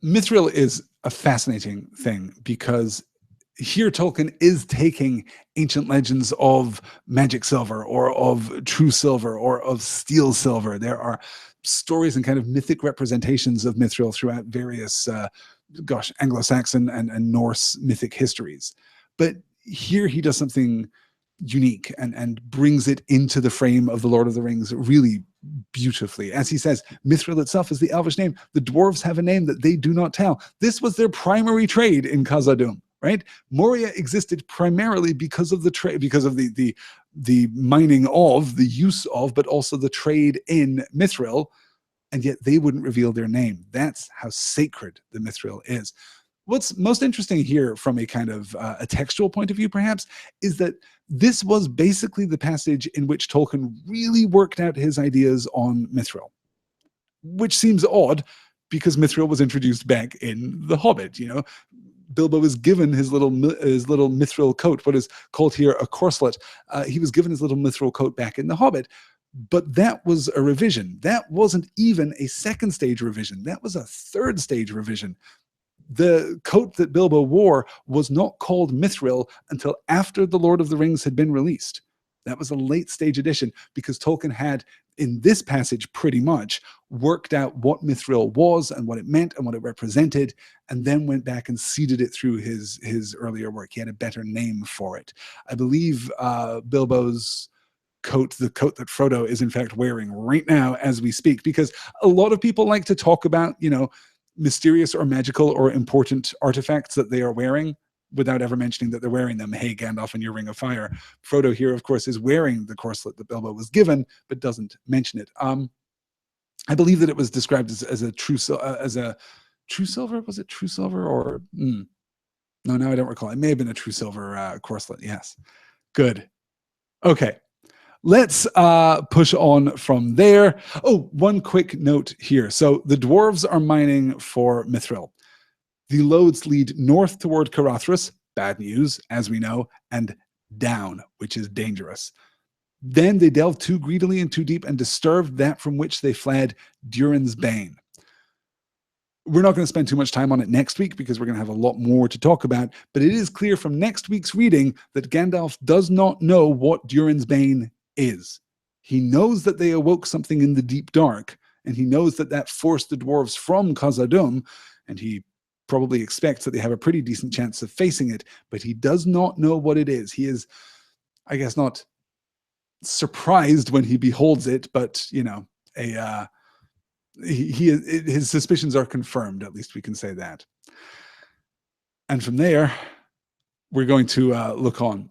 Mithril is a fascinating thing because here Tolkien is taking ancient legends of magic silver or of true silver or of steel silver. There are stories and kind of mythic representations of mithril throughout various, Anglo-Saxon and Norse mythic histories. But here he does something unique and brings it into the frame of the Lord of the Rings really beautifully. As he says, mithril itself is the elvish name. The dwarves have a name that they do not tell. This was their primary trade in Khazad-dûm, right? Moria existed primarily because of the trade, because of the mining of, the use of, but also the trade in mithril, and yet they wouldn't reveal their name. That's how sacred the mithril is. What's most interesting here from a kind of a textual point of view, perhaps, is that this was basically the passage in which Tolkien really worked out his ideas on mithril, which seems odd because mithril was introduced back in The Hobbit. You know, Bilbo was given his little mithril coat, what is called here a corselet. He was given his little mithril coat back in The Hobbit. But that was a revision. That wasn't even a second stage revision. That was a third stage revision. The coat that Bilbo wore was not called mithril until after The Lord of the Rings had been released. That was a late stage edition because Tolkien had, in this passage pretty much, worked out what mithril was and what it meant and what it represented, and then went back and seeded it through his earlier work. He had a better name for it. I believe Bilbo's coat, the coat that Frodo is in fact wearing right now as we speak, because a lot of people like to talk about, you know, mysterious or magical or important artifacts that they are wearing without ever mentioning that they're wearing them. Hey, Gandalf and your Ring of Fire. Frodo here, of course, is wearing the corselet that Bilbo was given, but doesn't mention it. I believe that it was described as a true silver. Was it true silver or no? Now I don't recall. It may have been a true silver corselet. Yes, good. Okay. Let's push on from there. Oh, one quick note here. So the dwarves are mining for mithril. The lodes lead north toward Caradhras, bad news, as we know, and down, which is dangerous. Then they delved too greedily and too deep and disturbed that from which they fled, Durin's Bane. We're not going to spend too much time on it next week because we're going to have a lot more to talk about, but it is clear from next week's reading that Gandalf does not know what Durin's Bane is. He knows that they awoke something in the deep dark, and he knows that that forced the dwarves from Khazad-dûm, and he probably expects that they have a pretty decent chance of facing it, but he does not know what it is. He is, I guess, not surprised when he beholds it, but, you know, his suspicions are confirmed, at least we can say that. And from there, we're going to look on.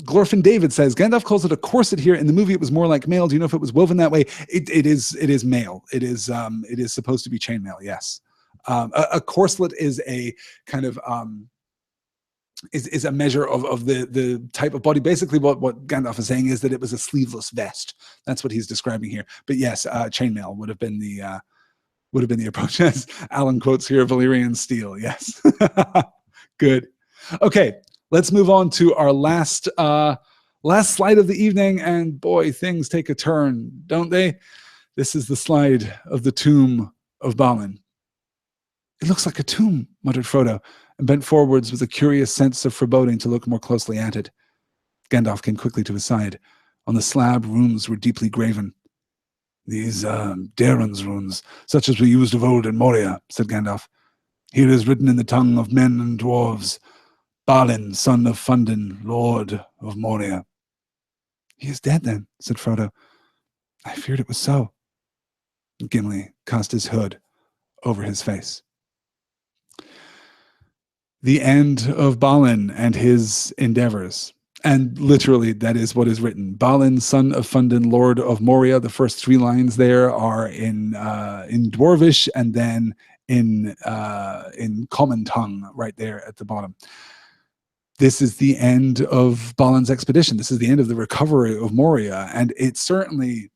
Glorfin David says, Gandalf calls it a corset here. In the movie, it was more like mail. Do you know if it was woven that way? It is mail. It is supposed to be chainmail, yes. A corselet is a kind of is a measure of the type of body. Basically, what Gandalf is saying is that it was a sleeveless vest. That's what he's describing here. But yes, chainmail would have been the approach. As Alan quotes here, Valyrian steel. Yes, good. Okay, let's move on to our last slide of the evening. And boy, things take a turn, don't they? This is the slide of the tomb of Balin. It looks like a tomb, muttered Frodo, and bent forwards with a curious sense of foreboding to look more closely at it. Gandalf came quickly to his side. On the slab, runes were deeply graven. These Daeron's runes, such as we used of old in Moria, said Gandalf. Here is written in the tongue of men and dwarves, Balin, son of Fundin, lord of Moria. He is dead then, said Frodo. I feared it was so. Gimli cast his hood over his face. The end of Balin and his endeavors. And literally, that is what is written. Balin, son of Fundin, lord of Moria. The first three lines there are in Dwarvish, and then in common tongue right there at the bottom. This is the end of Balin's expedition. This is the end of the recovery of Moria. And it certainly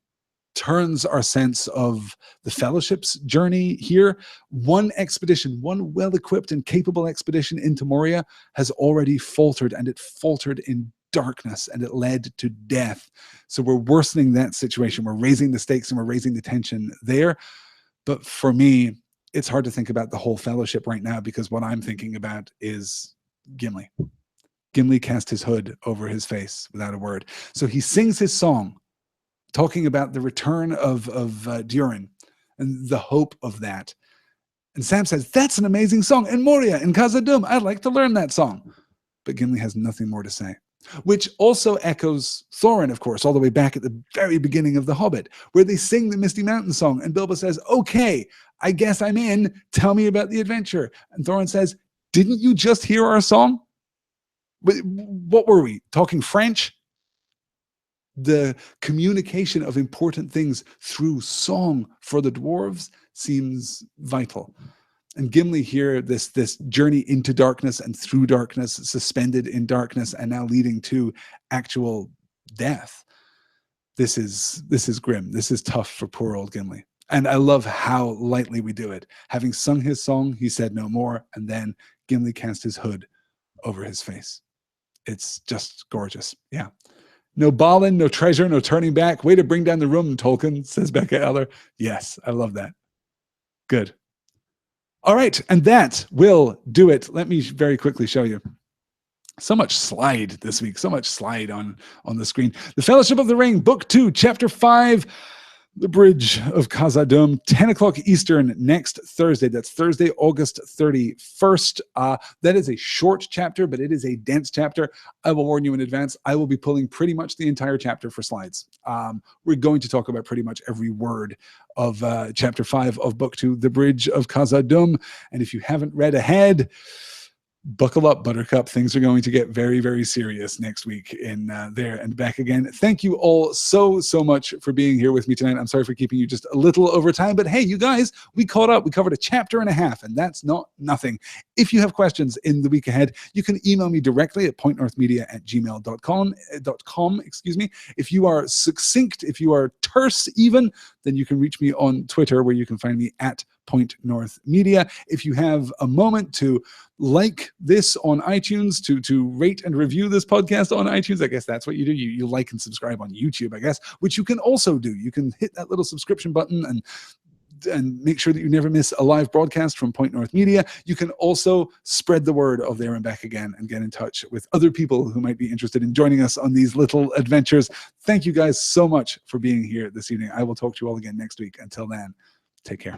turns our sense of the Fellowship's journey here. One expedition, one well-equipped and capable expedition into Moria has already faltered, and it faltered in darkness, and it led to death. So we're worsening that situation. We're raising the stakes and we're raising the tension there. But for me, it's hard to think about the whole Fellowship right now, because what I'm thinking about is Gimli. Gimli cast his hood over his face without a word. So he sings his song, talking about the return of Durin and the hope of that. And Sam says, that's an amazing song. In Moria, in Khazad-dûm, I'd like to learn that song. But Gimli has nothing more to say, which also echoes Thorin, of course, all the way back at the very beginning of The Hobbit, where they sing the Misty Mountain song. And Bilbo says, okay, I guess I'm in. Tell me about the adventure. And Thorin says, didn't you just hear our song? What were we? Talking French? The communication of important things through song for the dwarves seems vital. And Gimli here, this journey into darkness and through darkness, suspended in darkness, and now leading to actual death. This is grim. This is tough for poor old Gimli. And I love how lightly we do it. Having sung his song, he said no more, and then Gimli cast his hood over his face. It's just gorgeous. Yeah. No Balin, no treasure, no turning back. Way to bring down the room, Tolkien, says Becca Eller. Yes, I love that. Good. All right, and that will do it. Let me very quickly show you. So much slide this week, so much slide on the screen. The Fellowship of the Ring, Book 2, Chapter 5, The Bridge of Khazad-dûm, 10 o'clock Eastern next Thursday. That's Thursday, August 31st. That is a short chapter, but it is a dense chapter. I will warn you in advance, I will be pulling pretty much the entire chapter for slides. We're going to talk about pretty much every word of Chapter 5 of Book 2, The Bridge of Khazad-dûm. And if you haven't read ahead, buckle up, Buttercup. Things are going to get very, very serious next week in There and Back Again. Thank you all so much for being here with me tonight. I'm sorry for keeping you just a little over time, but hey, you guys, we caught up. We covered a chapter and a half, and that's not nothing. If you have questions in the week ahead, you can email me directly at pointnorthmedia@gmail.com. Excuse me. If you are succinct, if you are terse even, then you can reach me on Twitter, where you can find me at Point North Media. If you have a moment to like this on iTunes, to rate and review this podcast on iTunes, I guess that's what you do. You like and subscribe on YouTube, I guess, which you can also do. You can hit that little subscription button and make sure that you never miss a live broadcast from Point North Media. You can also spread the word of There and Back Again and get in touch with other people who might be interested in joining us on these little adventures. Thank you guys so much for being here this evening. I will talk to you all again next week. Until then, take care.